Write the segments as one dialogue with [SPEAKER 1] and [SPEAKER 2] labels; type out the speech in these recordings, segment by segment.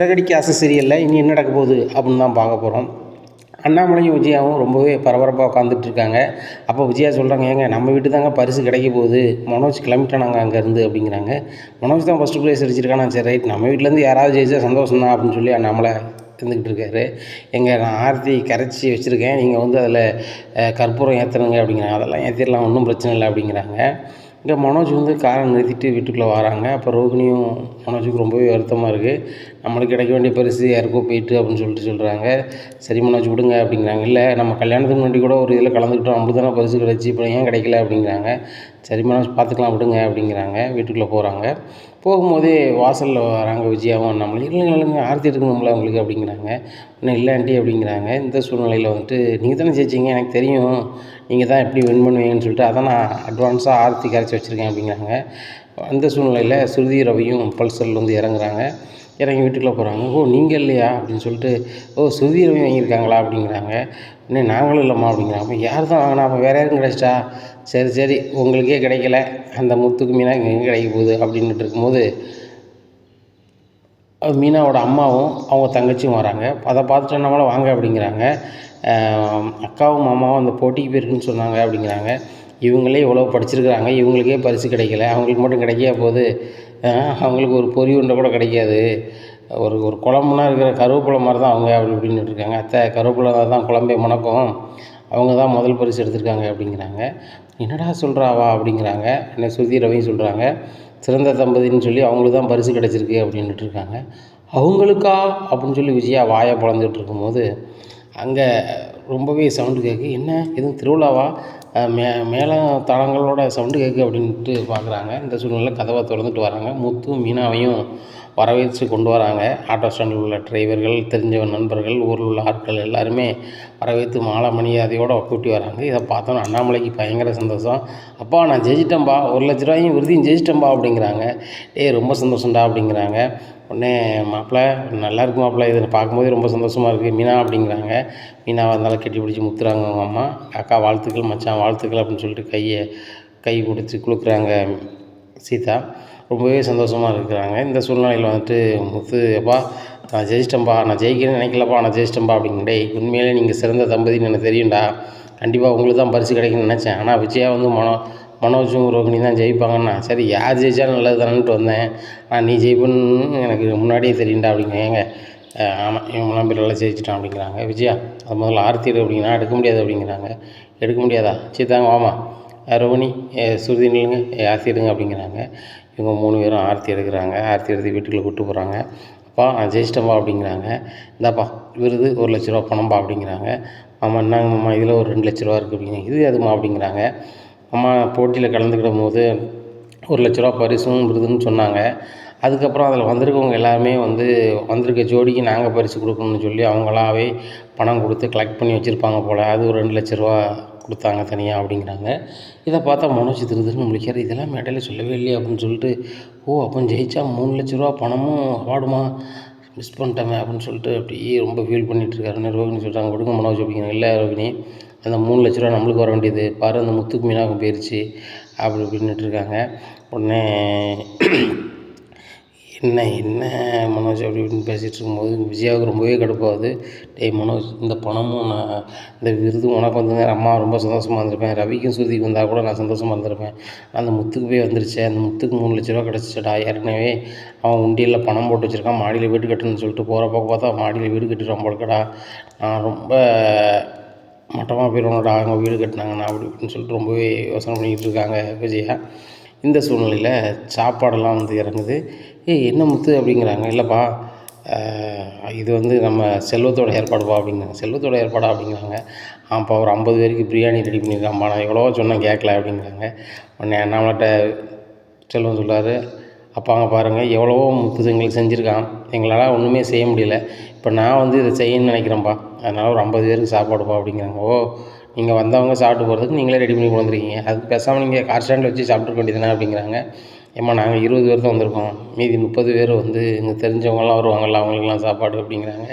[SPEAKER 1] சிறகடிக்க ஆசை சீரியலில் இனி என்ன நடக்க போகுது அப்படின்னு தான் பார்க்க போகிறோம். அண்ணாமலையும் விஜயாவும் ரொம்பவே பரபரப்பாக உட்காந்துட்டு இருக்காங்க. அப்போ விஜயா சொல்கிறாங்க, ஏங்க நம்ம வீட்டு தாங்க பரிசு கிடைக்க போகுது, மனோஜ் கிளம்பிட்டானாங்க அங்கேருந்து அப்படிங்கிறாங்க. மனோஜ் தான் ஃபஸ்ட்டு ப்ரைஸ் அடிச்சிருக்கானா, சரி ரைட், நம்ம வீட்டிலேருந்து யாராவது ஜெயிச்சா சந்தோஷம் தான் அப்படின்னு சொல்லி அண்ணாமலை இருந்துக்கிட்டு இருக்காரு. நான் ஆரத்தி கரைச்சி வச்சுருக்கேன், நீங்கள் வந்து அதில் கற்பூரம் ஏற்றணுங்க அப்படிங்கிறாங்க. அதெல்லாம் ஏற்றிடலாம், ஒன்றும் பிரச்சனை இல்லை அப்படிங்கிறாங்க. இங்கே மனோஜ் வந்து காரை நிறுத்திட்டு வீட்டுக்குள்ளே வராங்க. அப்போ ரோகிணியும் மனோஜுக்கு ரொம்பவே வருத்தமாக இருக்குது. நம்மளுக்கு கிடைக்க வேண்டிய பரிசு யாருக்கோ போயிட்டு அப்படின்னு சொல்கிறாங்க. சரி மனோஜ் விடுங்க அப்படிங்கிறாங்க. இல்லை, நம்ம கல்யாணத்துக்கு முன்னாடி கூட ஒரு இதில் கலந்துக்கிட்டோம், நம்மளுக்கு தானே பரிசு கிடச்சி, இப்போ ஏன் கிடைக்கல அப்படிங்கிறாங்க. சரி மனோஜ் பார்த்துக்கலாம் விடுங்க அப்படிங்கிறாங்க. வீட்டுக்குள்ளே போகிறாங்க. போகும்போதே வாசலில் வராங்க விஜயாவும் அண்ணாமலை. இல்லைங்க ஆரத்தி எடுக்கணும்ல உங்களுக்கு அப்படிங்கிறாங்க. இன்னும் இல்லை ஆண்டி அப்படிங்கிறாங்க. இந்த சூழ்நிலையில் வந்துட்டு நீங்கள் தானே ஜெயிச்சிங்க, எனக்கு தெரியும் நீங்கள் தான் எப்படி வின் பண்ணுவீங்கன்னு சொல்லிட்டு அதான் நான் அட்வான்ஸாக ஆரத்தி கரைச்சி வச்சுருக்கேன் அப்படிங்கிறாங்க. அந்த சூழ்நிலையில் ஸ்ருதி ரவியும் பல்சரில் வந்து இறங்குறாங்க. இறங்கி வீட்டுக்குள்ளே போகிறாங்க. ஓ நீங்கள் இல்லையா அப்படின்னு சொல்லிட்டு, ஓ ஸ்ருதி ரவி வாங்கியிருக்காங்களா அப்படிங்கிறாங்க. இன்னும் நாங்களும் இல்லைம்மா அப்படிங்கிறாங்க. அப்போ யார் தான் வாங்கினா, அப்போ வேறு யாருக்கும் கிடைச்சிட்டா, சரி உங்களுக்கே கிடைக்கல, அந்த முத்துக்கு மீனா எங்கே கிடைக்க போகுது அப்படின்ட்டு இருக்கும்போது மீனாவோட அம்மாவும் அவங்க தங்கச்சியும் வராங்க. அதை பார்த்துட்டு நம்மள வாங்க அப்படிங்கிறாங்க. அக்காவும் மாமாவும் அந்த போட்டிக்கு போயிருக்குன்னு சொன்னாங்க அப்படிங்கிறாங்க. இவங்களே இவ்வளோ படிச்சிருக்கிறாங்க, இவங்களுக்கே பரிசு கிடைக்கல, அவங்களுக்கு மட்டும் கிடைக்க போகுது, அவங்களுக்கு ஒரு பொறி உண்டை கூட கிடைக்காது, ஒரு குழம்புனா இருக்கிற கருவேப்பிலை மாதிரி தான் அவங்க அப்படி இப்படின்னுட்டு இருக்காங்க. அத்தை கருவேப்பிலை தான் குழம்பே மணக்கும், அவங்க தான் முதல் பரிசு எடுத்திருக்காங்க அப்படிங்கிறாங்க. என்னடா சொல்கிறாவா அப்படிங்கிறாங்க. என்ன ஸ்ருதி ரவியும் சொல்கிறாங்க, சிறந்த தம்பதின்னு சொல்லி அவங்களுக்கு தான் பரிசு கிடச்சிருக்கு அப்படின்ட்டு இருக்காங்க. அவங்களுக்கா அப்படின்னு சொல்லி விஜயா வாயை பிளந்துட்டு இருக்கும்போது அங்கே ரொம்பவே சவுண்டு கேட்கு. என்ன எதுவும் திருவிழாவா, மேளம் தாளங்களோட சவுண்டு கேட்கு அப்படின்ட்டு பார்க்குறாங்க. இந்த சூழ்நிலையில் கதவை திறந்துட்டு வராங்க. முத்து மீனாவையும் வரவேற்று கொண்டு வராங்க. ஆட்டோ ஸ்டாண்டில் உள்ள டிரைவர்கள், தெரிஞ்ச நண்பர்கள், ஊரில் உள்ள ஆட்கள் எல்லாருமே வரவேற்று மாலை மரியாதையோடு கூட்டி வராங்க. இதை பார்த்தோன்னா அண்ணாமலைக்கு பயங்கர சந்தோஷம். அப்பா நான் ஜெயிச்சிட்டேன்பா, 1,00,000 விருதையும் ஜெயிச்சிட்டேன்பா அப்படிங்கிறாங்க. ரொம்ப சந்தோஷம்டா அப்படிங்கிறாங்க. உடனே மாப்பிள்ளை நல்லா இருக்கு மாப்பிள்ளை, இதை பார்க்கும்போதே ரொம்ப சந்தோஷமாக இருக்குது மீனா அப்படிங்கிறாங்க. மீனாவை இருந்தாலும் கட்டி பிடிச்சி முத்துறாங்க அவங்க அம்மா. அக்கா வாழ்த்துக்கள், மச்சான் வாழ்த்துக்கள் அப்படின்னு சொல்லிட்டு கை கொடுத்து கொடுக்குறாங்க சீதா. ரொம்பவே சந்தோஷமாக இருக்கிறாங்க. இந்த சூழ்நிலையில் வந்துட்டு முத்து, அப்பா நான் ஜெயிச்சிட்டேன்பா, நான் ஜெயிக்கிறேன்னு நினைக்கலப்பா, நான் ஜெயிச்சிட்டேன்பா அப்படிங்க. டேய் உண்மையிலே நீங்கள் சிறந்த தம்பதின்னு எனக்கு தெரியும்டா, கண்டிப்பாக உங்களுக்கு தான் பரிசு கிடைக்குன்னு நினச்சேன். ஆனால் விஜயா வந்து மனோஜும் ரோகிணி தான் ஜெயிப்பாங்கன்னா, சரி யார் ஜெயிச்சாலும் நல்லது தானேன்ட்டு வந்தேன், ஆனால் நீ ஜெயிப்புன்னு எனக்கு முன்னாடியே தெரியும்டா அப்படிங்க. ஏங்க ஆமாம் இவங்களாம் பேர் நல்லா ஜெயிச்சிட்டான் அப்படிங்கிறாங்க. விஜயா அது முதல்ல ஆர்த்தி எடு அப்படிங்கன்னா, எடுக்க முடியாது அப்படிங்கிறாங்க. எடுக்க முடியாதா, சீதாங்க வாமா, ரோகிணி சுருதி நில்லுங்க, ஆர்த்தி எடுங்க அப்படிங்கிறாங்க. இவங்க 3 பேரும் ஆர்த்தி எடுக்கிறாங்க. ஆர்த்தி எடுத்து வீட்டுக்குள்ளே கூப்பிட்டு போகிறாங்க. அப்பா நான் ஜெயிச்சிட்டேன்பா அப்படிங்கிறாங்க. இந்தாப்பா விருது 1,00,000 பணம்பா அப்படிங்கிறாங்க. ஆமாம் என்னங்க மாமா இதில் ஒரு 2,00,000 இருக்குது அப்படிங்க. இது எதுமா அப்படிங்கிறாங்க. அம்மா போட்டியில் கலந்துக்கிடும் போது 1,00,000 பரிசும் விருதுன்னு சொன்னாங்க. அதுக்கப்புறம் அதில் வந்திருக்கவங்க எல்லாருமே வந்து வந்திருக்க ஜோடிக்கு நாங்கள் பரிசு கொடுக்கணும்னு சொல்லி அவங்களாவே பணம் கொடுத்து கலெக்ட் பண்ணி வச்சுருப்பாங்க போல், அது ஒரு 2,00,000 கொடுத்தாங்க தனியாக அப்படிங்கிறாங்க. இதை பார்த்தா மனோஜ் திருதுன்னு முழிக்கிறார். இதெல்லாம் மேடையில் சொல்லவே இல்லையே அப்படின்னு சொல்லிட்டு, ஓ அப்போ ஜெயிச்சா 3,00,000 பணமும் அவார்டுமா, மிஸ் பண்ணிட்டோமே அப்படின்னு சொல்லிட்டு அப்படியே ரொம்ப ஃபீல் பண்ணிகிட்ருக்காருன்னு ரோகிணி சொல்கிறாங்க. கொடுங்க மனோஜ் அப்படிங்கிறாங்க. இல்லை ரோகிணி, அந்த 3,00,000 நம்மளுக்கு வர வேண்டியது, பாரு அந்த முத்துக்கு மீனாவுக்கு போயிடுச்சு அப்படி இப்படின்னுட்டு இருக்காங்க. உடனே என்ன மனோஜ் அப்படி இப்படின்னு பேசிகிட்டு இருக்கும்போது விஜயாவுக்கு ரொம்பவே கடுப்பாகுது. டேய் மனோஜ், இந்த பணமும் நான் இந்த விருதும் உனக்கு வந்து அம்மா ரொம்ப சந்தோஷமாக இருந்திருப்பேன், ரவிக்கும் ஸ்ருதிக்கு வந்தால் கூட நான் சந்தோஷமாக இருந்திருப்பேன், அந்த முத்துக்கு போய் வந்துருச்சேன், அந்த முத்துக்கு 3,00,000 கிடச்சிச்சடா, ஏற்கனவே அவன் உண்டியலில் பணம் போட்டு வச்சுருக்கான், மாடியில் வீடு கட்டணும்னு சொல்லிட்டு போகிறப்ப பார்த்தா மாடியில் வீடு கட்டிடுவான் போலக்கடா, நான் ரொம்ப மட்டமாக போயிடுவாங்கடா அவங்க வீடு கட்டினாங்கண்ணா அப்படி இப்படின்னு சொல்லிட்டு ரொம்பவே யோசனை பண்ணிக்கிட்டு இருக்காங்க விஜயா. இந்த சூழ்நிலையில் சாப்பாடெல்லாம் வந்து இறங்குது. என்ன முத்து அப்படிங்கிறாங்க. இல்லைப்பா இது வந்து நம்ம செல்வத்தோட ஏற்பாடுப்பா அப்படிங்கிறாங்க. செல்வத்தோட ஏற்பாடா அப்படிங்கிறாங்க. ஆப்பா ஒரு 50 பேருக்கு பிரியாணி ரெடி பண்ணியிருக்கான்ப்பா, நான் எவ்வளவோ சொன்னேன் கேட்கல அப்படிங்கிறாங்க. உடனே நம்மள்கிட்ட செல்வம் சொல்கிறாரு, அப்போ அங்கே பாருங்கள் எவ்வளவோ முத்து எங்களுக்கு செஞ்சுருக்கான், எங்களால் ஒன்றுமே செய்ய முடியல, இப்போ நான் வந்து இதை செய்யணும்னு நினைக்கிறேன்ப்பா, அதனால் ஒரு 50 பேருக்கு சாப்பாடுப்பா அப்படிங்கிறாங்க. ஓ நீங்கள் வந்தவங்க சாப்பிட்டு போகிறதுக்கு நீங்களே ரெடி பண்ணி கொண்டு வந்துருக்கீங்க, அதுக்கு பேசாமல் நீங்கள் கார் ஸ்டாண்டில் வச்சு சாப்பிட்ருக்க வேண்டியதுதானே அப்படிங்கிறாங்க. ஏம்மா நாங்கள் 20 பேர் தான் வந்திருக்கோம், மீதி 30 பேர் வந்து இங்கே தெரிஞ்சவங்களாம் வருவாங்கள்ல, அவங்களுக்குலாம் சாப்பாடு அப்படிங்கிறாங்க.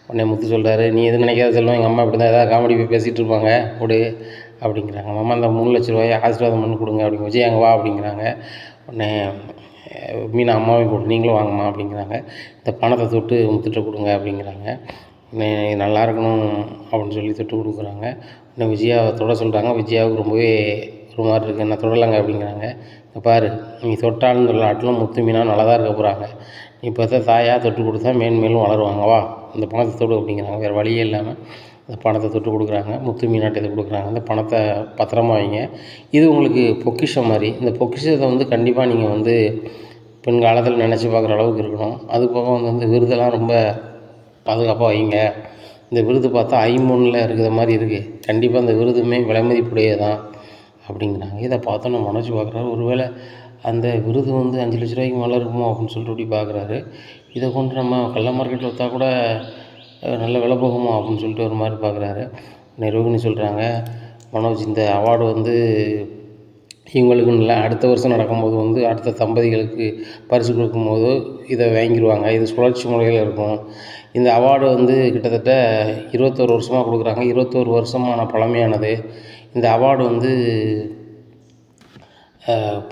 [SPEAKER 1] உடனே முத்து சொல்கிறாரு, நீ எதுவும் நினைக்காத செல்வம், எங்கள் அம்மா இப்படி தான் ஏதாவது காமெடி போய் பேசிகிட்டு இருப்பாங்க கொடு அப்படிங்கிறாங்க. மாமா அந்த 3,00,000 ஆசீர்வாதம் பண்ணி கொடுங்க அப்படிங்க. விஜய் அங்கே வா அப்படிங்கிறாங்க. உடனே மீனா அம்மாவையும் கூப்பிட்டு நீங்களும் வாங்கம்மா அப்படிங்கிறாங்க. இந்த பணத்தை தொட்டு முத்துட்ட கொடுங்க அப்படிங்கிறாங்க. நல்லா இருக்கணும் அப்படின்னு சொல்லி தொட்டு கொடுக்குறாங்க. இன்னும் விஜயாவை தொட சொல்கிறாங்க. விஜயாவுக்கு ரொம்பவே ஒரு மாதிரி இருக்குது. என்ன தொடலைங்க அப்படிங்கிறாங்க. பாரு நீ தொட்டாலும் தொல்லாட்டிலும் முத்து மீனா நல்லா தான் இருக்க போகிறாங்க. நீ பார்த்தா தாயாக தொட்டு கொடுத்தா மேலும் வளருவாங்க. வா இந்த பணத்தை தொடு அப்படிங்கிறாங்க. வேறு வழியே இல்லாமல் அந்த பணத்தை தொட்டு கொடுக்குறாங்க. முத்து மீனாட்டத்தை கொடுக்குறாங்க. அந்த பணத்தை பத்திரமா வைங்க. இது உங்களுக்கு பொக்கிஷம் மாதிரி. இந்த பொக்கிஷத்தை வந்து கண்டிப்பாக நீங்கள் வந்து பின்காலத்தில் நினச்சி பார்க்குற அளவுக்கு இருக்கணும். அது போக வந்து விருதெல்லாம் ரொம்ப பாதுகாப்பாக வைங்க. இந்த விருது பார்த்தா ஐம்பொன்னில் இருக்கிற மாதிரி இருக்குது. கண்டிப்பாக இந்த விருதுமே விலைமதிப்புடையது தான் அப்படிங்கிறாங்க. இதை பார்த்தோன்னா மனோஜ் பார்க்குறாரு. ஒருவேளை அந்த விருது வந்து 5 லட்ச ரூபாய்க்கு மேலே இருக்குமோ அப்படின்னு சொல்லிட்டு இப்படி பார்க்குறாரு. இதை கொண்டு நம்ம கள்ள மார்க்கெட்டில் விற்றா கூட நல்ல விலை போகுமோ அப்படின்னு சொல்லிட்டு ஒரு மாதிரி பார்க்குறாரு. ரோகிணி சொல்கிறாங்க, மனோஜ் இந்த அவார்டு வந்து இவங்களுக்குன்னு இல்லை, அடுத்த வருஷம் நடக்கும்போது வந்து அடுத்த தம்பதிகளுக்கு பரிசு கொடுக்கும்போது இதை வாங்கிடுவாங்க. இது சுழற்சி முறையில் இருக்கும். இந்த அவார்டு வந்து கிட்டத்தட்ட 21 வருஷமாக கொடுக்குறாங்க. 21 வருஷமான பழமையானது. இந்த அவார்டு வந்து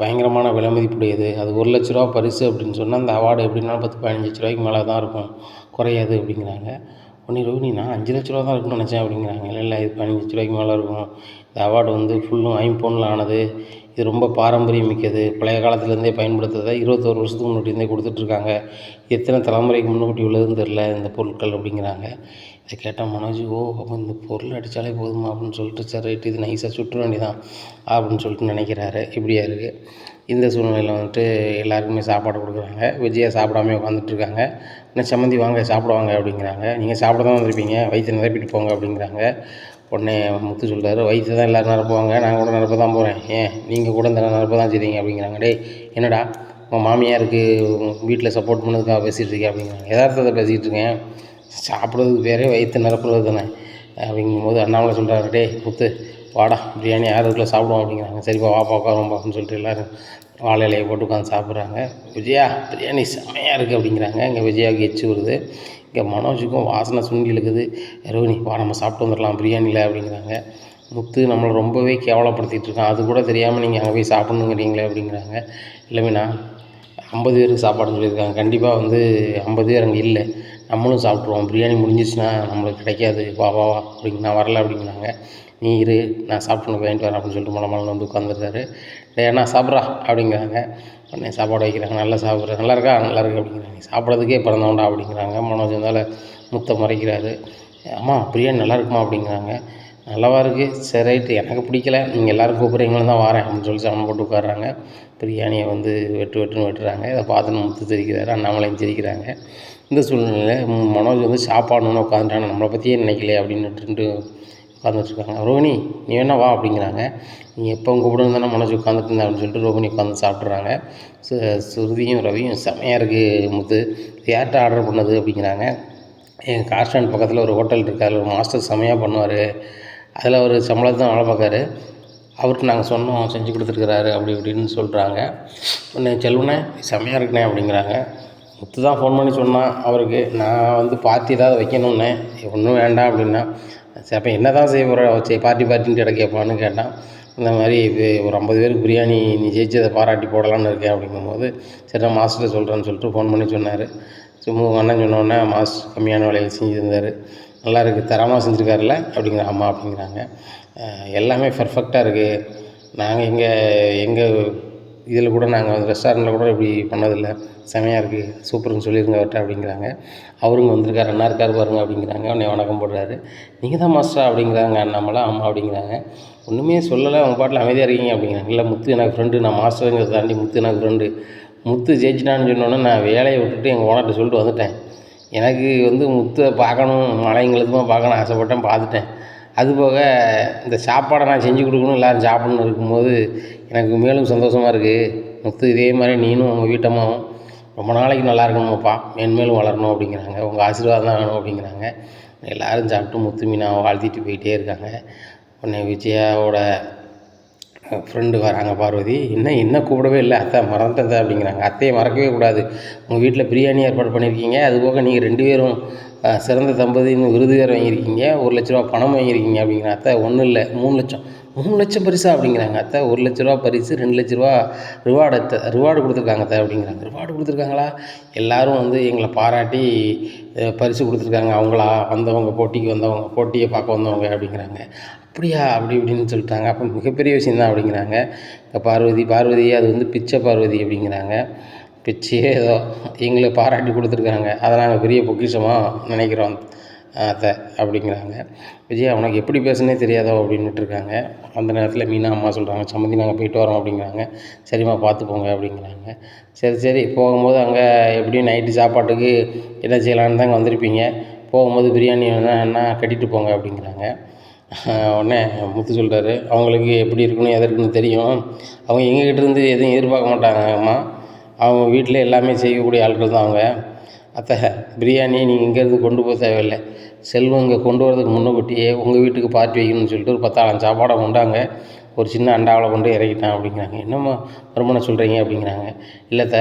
[SPEAKER 1] பயங்கரமான விலை மதிப்புடையது. அது 1 லட்ச ரூபா பரிசு அப்படின்னு சொன்னால் அந்த அவார்டு எப்படின்னாலும் 10-15 லட்ச ரூபாய்க்கு மேலே தான் இருக்கும், குறையாது அப்படிங்கிறாங்க. உடனே ரோகிணி நான் 5 லட்ச ரூபா தான் இருக்குன்னு நினச்சேன் அப்படிங்கிறாங்க. இல்லை இது 15 லட்ச ரூபாய்க்கு மேலே இருக்கும். இந்த அவார்டு வந்து ஃபுல்லும் ஐம்பொன்னில் ஆனது. இது ரொம்ப பாரம்பரியம் மிக்கது. பழைய காலத்துலேருந்தே பயன்படுத்துறதை 21 வருஷத்துக்கு முன்னாடியிருந்தே கொடுத்துட்ருக்காங்க. எத்தனை தலைமுறைக்கு முன்னுக்கூட்டி உள்ளதுன்னு தெரில இந்த பொருட்கள் அப்படிங்கிறாங்க. இதை கேட்டால் மனோஜ் அப்போ இந்த பொருள் அடித்தாலே போதுமா அப்படின்னு சொல்லிட்டு சரி ரைட்டு இது நைஸாக சுற்ற வேண்டியதான் அப்படின்னு சொல்லிட்டு நினைக்கிறாரு. இப்படியா இருக்குது. இந்த சூழ்நிலையில் வந்துட்டு எல்லாருக்குமே சாப்பாடு கொடுக்குறாங்க. விஜயா சாப்பிடாமே உட்காந்துட்ருக்காங்க. இன்னும் சம்மந்தி வாங்க சாப்பிடுவாங்க அப்படிங்கிறாங்க. நீங்கள் சாப்பிட தான் வந்திருப்பீங்க, வயிற்று நிரப்பிட்டு போங்க அப்படிங்கிறாங்க. உடனே முத்து சொல்கிறாரு, வயிற்று தான் எல்லோரும் நிரப்புவாங்க, நான் கூட நிரப்ப தான் போகிறேன், ஏன் நீங்கள் கூட இந்த நிரப்ப தான் செய்றீங்க அப்படிங்கிறாங்க. டேய் என்னடா உங்கள் மாமியாருக்கு வீட்டில் சப்போர்ட் பண்ணதுக்காக பேசிகிட்டு இருக்கேன் அப்படிங்கிறாங்க. யதார்த்தத்தை பேசிகிட்டு இருக்கேன், சாப்பிட்றதுக்கு பேரே வயிற்று நிரப்புறது தானே அப்படிங்கும்போது அண்ணாமலை சொல்கிறாரு, டே முத்து வாடா பிரியாணி யாருக்குள்ளே சாப்பிடுவோம் அப்படிங்கிறாங்க. சரிப்பா வாப்பா உட்காருவோம் அப்படின்னு சொல்லிட்டு எல்லோரும் வாழை இலையை போட்டு உட்காந்து சாப்பிட்றாங்க. விஜயா பிரியாணி செம்மையாக இருக்குது அப்படிங்கிறாங்க. இங்கே விஜயாவுக்கு எச்சு வருது. இங்கே மனோஜுக்கும் வாசனை சுண்டி இருக்குது. ரோகிணி வா நம்ம சாப்பிட்டு வந்துடலாம் பிரியாணியில் அப்படிங்கிறாங்க. முத்து நம்மளை ரொம்பவே கேவலப்படுத்திகிட்டு இருக்கான், அது கூட தெரியாமல் நீங்கள் அங்கே போய் சாப்பிட்ணுங்கிறீங்களே அப்படிங்கிறாங்க. இல்லைமீனா 50 பேருக்கு சாப்பாடுன்னு சொல்லியிருக்காங்க, கண்டிப்பாக வந்து 50 பேர் அங்கே இல்லை, நம்மளும் சாப்பிட்ருவோம், பிரியாணி முடிஞ்சிச்சுன்னா நம்மளுக்கு கிடைக்காது, வா வா வா அப்படிங்க நான் வரல அப்படிங்கிறாங்க. நீ இரு நான் சாப்பிட்டு வாங்கிட்டு வரேன் அப்படின்னு சொல்லிட்டு மலமலன்னு வந்து உட்காந்துருக்காரு. ஏன்னா சாப்பிட்றா அப்படிங்கிறாங்க. உடனே சாப்பாடு வைக்கிறாங்க. நல்லா சாப்பிட்றேன், நல்லா இருக்கா, நல்லா இருக்குது அப்படிங்கிறாங்க. சாப்பிட்றதுக்கே பிறந்தவன்டா அப்படிங்கிறாங்க. மனோஜ் இருந்தால் முத்தை மறைக்கிறாரு. அம்மா பிரியாணி நல்லா இருக்குமா அப்படிங்கிறாங்க. நல்லாவா இருக்குது, சரி ரைட்டு எனக்கு பிடிக்கல, நீங்கள் எல்லோரும் கூப்பிட்றீங்களும் தான் வரேன் அப்படின்னு சொல்லி சமம் போட்டு உட்காடுறாங்க. பிரியாணியை வந்து வெட்டுன்னு வெட்டுறாங்க. இதை பார்த்துன்னு முத்து சிரிக்கிறாரு, அண்ணாமலையும் சிரிக்கிறாங்க. இந்த சூழ்நிலையில் மனோஜ் வந்து சாப்பாடுன்னு உட்காந்துட்டாங்க, நம்மளை பற்றியே நினைக்கலையே அப்படின்னுட்டு உட்காந்துட்ருக்காங்க. ரோகிணி நீ வேணா வா அப்படிங்கிறாங்க. நீ எப்போ கூப்பிடுன்னு தானே மனோஜ் உட்காந்துட்டு இருந்தேன் அப்படின்னு சொல்லிட்டு ரோகிணி உட்காந்து சாப்பிட்றாங்க. சுருதியும் ரவியும் செம்மையாக இருக்குது முத்து, யார்கிட்ட ஆர்டர் பண்ணது அப்படிங்கிறாங்க. எங்கள் கார் ஸ்டாண்ட் பக்கத்தில் ஒரு ஹோட்டல் இருக்குது, அதில் ஒரு மாஸ்டர் செம்மையாக பண்ணுவார், அதில் ஒரு சம்பளத்தை தான் வேலை பார்க்காரு, அவருக்கு நாங்கள் சொன்னோம் செஞ்சு கொடுத்துருக்குறாரு அப்படி இப்படின்னு சொல்கிறாங்க. உடனே செல்வனே செம்மையாக இருக்குண்ணே அப்படிங்கிறாங்க. முத்து தான் ஃபோன் பண்ணி சொன்னான் அவருக்கு, நான் வந்து பார்ட்டி ஏதாவது வைக்கணுன்னே, ஒன்றும் வேண்டாம் அப்படின்னா. சரி அப்போ என்ன தான் செய்ய போகிற, சரி பார்ட்டின்ட்டு இட கேட்பான்னு கேட்டான். இந்த மாதிரி ஒரு 50 பேருக்கு பிரியாணி நீ ஜெயிச்சதை பாராட்டி போடலான்னு இருக்கேன் அப்படிங்கும்போது சரி நான் மாஸ்டர் சொல்கிறேன்னு சொல்லிட்டு ஃபோன் பண்ணி சொன்னார். சும்மா அண்ணன் சொன்னோடனே மாஸ்டர் கம்மியான விலையில் செஞ்சுருந்தார், நல்லா இருக்குது தரமாக செஞ்சுருக்காருல்ல அப்படிங்கிற அம்மா அப்படிங்கிறாங்க. எல்லாமே பர்ஃபெக்டாக இருக்குது, நாங்கள் எங்கள் இதில் கூட நாங்கள் ரெஸ்டாரண்ட்டில் கூட இப்படி பண்ணதில்லை, செமையாக இருக்குது சூப்பர்னு சொல்லியிருங்க அவர்கிட்ட அப்படிங்கிறாங்க. அவருங்க வந்திருக்காரு, அண்ணா இருக்கார் பாருங்க அப்படிங்கிறாங்க. உடனே வணக்கம் போடுறாரு. நீங்கள் தான் மாஸ்டரா அப்படிங்கிறாங்க. அண்ணாமலை ஆமாம் அப்படிங்கிறாங்க. ஒன்றுமே சொல்லலை, அவங்க பாட்டில் அமைதியாக இருக்கீங்க அப்படிங்கிறாங்க. இல்லை முத்து எனக்கு ஃப்ரெண்டு, நான் மாஸ்டருங்கிறத தாண்டி முத்து எனக்கு ஃப்ரெண்டு, முத்து ஜெயிச்சிட்டான்னு சொன்னோன்னே நான் வேலையை விட்டுட்டு எங்கள் ஓனர்கிட்ட சொல்லிட்டு வந்துட்டேன். எனக்கு வந்து முத்தை பார்க்கணும், மலைங்களுக்குமா பார்க்கணும் ஆசைப்பட்டேன், பார்த்துட்டேன். அதுபோக இந்த சாப்பாடை நான் செஞ்சு கொடுக்கணும், எல்லோரும் சாப்பிட்ணுன்னு இருக்கும்போது எனக்கு மேலும் சந்தோஷமாக இருக்குது. முத்து இதே மாதிரி நீனும் உங்கள் வீட்டம்மாவும் ரொம்ப நாளைக்கு நல்லா இருக்கணுமாப்பா, மேன்மேலும் வளரணும் அப்படிங்கிறாங்க. உங்கள் ஆசீர்வாதம் தான் வேணும் அப்படிங்கிறாங்க. எல்லோரும் சாப்பிட்டு முத்து மீனாவை வாழ்த்திட்டு போயிட்டே இருக்காங்க. உடனே விஜயாவோட ஃப்ரெண்டு வராங்க பார்வதி. இன்னும் கூப்பிடவே இல்லை, அத்தை மறந்துட்டேன் அப்படிங்கிறாங்க. அத்தையை மறக்கவே கூடாது, உங்கள் வீட்டில் பிரியாணி ஏற்பாடு பண்ணியிருக்கீங்க, அதுபோக நீங்கள் 2 பேரும் சிறந்த தம்பதின்னு விருது வேறு வாங்கியிருக்கீங்க, ரூ. 1,00,000 பணம் வாங்கியிருக்கீங்க அப்படிங்கிறேன். அத்தை ஒன்றும் இல்லை 3,00,000. 3,00,000 பரிசா அப்படிங்கிறாங்க. அத்தை ரூ. 1,00,000 பரிசு, ரூ. 2,00,000 ரிவார்டு அத்தை, ரிவார்டு கொடுத்துருக்காங்க அத்தை அப்படிங்கிறாங்க. ரிவார்டு கொடுத்துருக்காங்களா? எல்லோரும் வந்து எங்களை பாராட்டி பரிசு கொடுத்துருக்காங்க. அவங்களா வந்தவங்க, போட்டிக்கு வந்தவங்க, போட்டியை பார்க்க வந்தவங்க அப்படிங்கிறாங்க. அப்படியா? அப்படி இப்படின்னு சொல்லிட்டாங்க. அப்போ மிகப்பெரிய விஷயந்தான் அப்படிங்கிறாங்க. பார்வதி அது வந்து பிச்சை பார்வதி அப்படிங்கிறாங்க. பிச்சையே ஏதோ எங்களை பாராட்டி கொடுத்துருக்காங்க, அதை நாங்கள் பெரிய பொக்கிஷமாக நினைக்கிறோம் அத்தை அப்படிங்கிறாங்க. விஜயா உனக்கு எப்படி பேசுனே தெரியாதோ அப்படின்னுட்டுருக்காங்க. அந்த நேரத்தில் மீனா அம்மா சொல்கிறாங்க, சம்மந்தி நாங்கள் போயிட்டு வரோம் அப்படிங்கிறாங்க. சரிம்மா பார்த்துப்போங்க அப்படிங்கிறாங்க. சரி போகும்போது அங்கே எப்படியும் நைட்டு சாப்பாட்டுக்கு என்ன செய்யலான்னு தாங்க வந்திருப்பீங்க, போகும்போது பிரியாணி வேணா கட்டிட்டு போங்க அப்படிங்கிறாங்க. உடனே முத்து சொல்கிறாரு, அவங்களுக்கு எப்படி இருக்கணும் எது இருக்குன்னு தெரியும், அவங்க எங்ககிட்டேருந்து எதுவும் எதிர்பார்க்க மாட்டாங்கம்மா, அவங்க வீட்டில் எல்லாமே செய்யக்கூடிய ஆட்கள் தான் அவங்க. அத்தை பிரியாணி நீங்கள் இங்கேருந்து கொண்டு போக தேவையில்லை, செல்வம் இங்கே கொண்டு வரதுக்கு முன்னக்கூட்டியே உங்கள் வீட்டுக்கு பார்ட்டி வைக்கணும்னு சொல்லிட்டு ஒரு 10,000 சாப்பாடை கொண்டாங்க, ஒரு சின்ன அண்டாவில் கொண்டு இறக்கிட்டான் அப்படிங்கிறாங்க. என்னம்மா மறுமணம் சொல்கிறீங்க அப்படிங்கிறாங்க. இல்லைத்த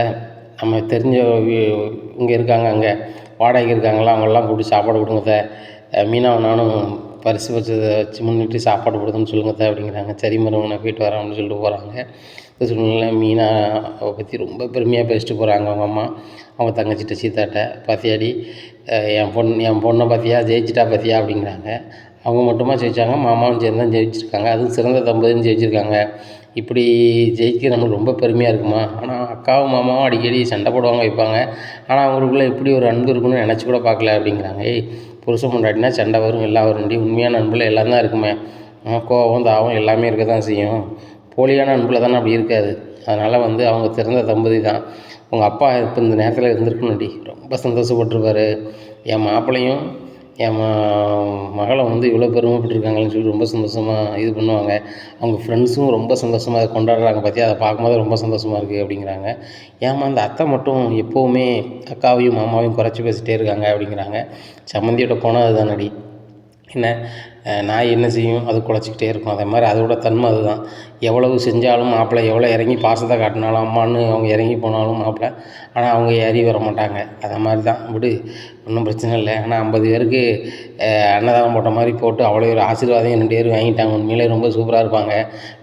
[SPEAKER 1] நம்ம தெரிஞ்ச இங்கே இருக்காங்க, அங்கே வாடகைக்கு இருக்காங்களா, அவங்கெல்லாம் கூப்பிட்டு சாப்பாடு கொடுங்க மீனாவை நானும் பரிசு வச்சு முன்னிட்டு சாப்பாடு கொடுதுன்னு சொல்லுங்க அப்படிங்கிறாங்க. சரி மருமகனை போயிட்டு வரேன் அப்படின்னு சொல்லிட்டு போகிறாங்க. இந்த சூழ்நிலையில் மீனாவை பற்றி ரொம்ப பெருமையாக பேசிட்டு போகிறாங்க அவங்க அம்மா அவங்க தங்கச்சிட்ட சீதாட்ட. பார்த்தியாடி என் பொண்ணை பார்த்தியா ஜெயிச்சிட்டா பார்த்தியா அப்படிங்கிறாங்க. அவங்க மட்டுமா ஜெயித்தாங்க, மாமாவும் சேர்ந்து தான் ஜெயிச்சிருக்காங்க, அதுவும் சிறந்த தம்பதின்னு ஜெயிச்சிருக்காங்க. இப்படி ஜெயிக்க நம்மளுக்கு ரொம்ப பெருமையாக இருக்குமா. ஆனால் அக்காவும் மாமாவும் அடிக்கடி சண்டை போடுவாங்க, வைப்பாங்க. ஆனால் அவங்களுக்குள்ளே எப்படி ஒரு அன்பு இருக்குன்னு நினச்சி கூட பார்க்கல அப்படிங்கிறாங்க. புருஷன் பொண்டாட்டினா சண்டை வரும், எல்லாம் வரும்டி, உண்மையான அன்பில் எல்லாம் தான் இருக்குமே, கோபம் தாபம் எல்லாமே இருக்க தான் செய்யும், போலியான அன்பில் தானே அப்படி இருக்காது. அதனால் வந்து அவங்க சிறந்த தம்பதி தான். உங்கள் அப்பா இப்போ இந்த நேரத்தில் இருந்திருக்கணும்டி, ரொம்ப சந்தோஷப்பட்டிருப்பார். என் மாப்பிள்ளையும் என் மகளை வந்து இவ்வளோ பெருமைப்பட்டுருக்காங்கன்னு சொல்லி ரொம்ப சந்தோஷமாக இது பண்ணுவாங்க. அவங்க ஃப்ரெண்ட்ஸும் ரொம்ப சந்தோஷமாக அதை கொண்டாடுறாங்க பார்த்தியா, அதை பார்க்கும்போது ரொம்ப சந்தோஷமாக இருக்குது அப்படிங்கிறாங்க. ஏம்மா அந்த அத்தை மட்டும் எப்போவுமே அக்காவையும் மாமாவையும் குறைச்சி பேசிகிட்டே இருக்காங்க அப்படிங்கிறாங்க. சம்மந்தியோட போனால் அதுதானடி, என்ன நாய் என்ன செய்யும், அது குலைச்சிக்கிட்டே இருக்கும், அதே மாதிரி அதோட தன்மை அதுதான். எவ்வளவு செஞ்சாலும் மாப்பிள்ளை எவ்வளோ இறங்கி பாசத்தை காட்டினாலும் அம்மான்னு அவங்க இறங்கி போனாலும் மாப்பிள்ளை, ஆனால் அவங்க ஏறி வர மாட்டாங்க. அதை மாதிரி தான் விடு, ஒன்றும் பிரச்சனை இல்லை. ஆனால் 50 பேருக்கு அன்னதானம் போட்ட மாதிரி போட்டு அவ்வளோ ஒரு ஆசீர்வாதம் 2 பேர் வாங்கிட்டாங்க. உண்மையிலே ரொம்ப சூப்பராக இருப்பாங்க,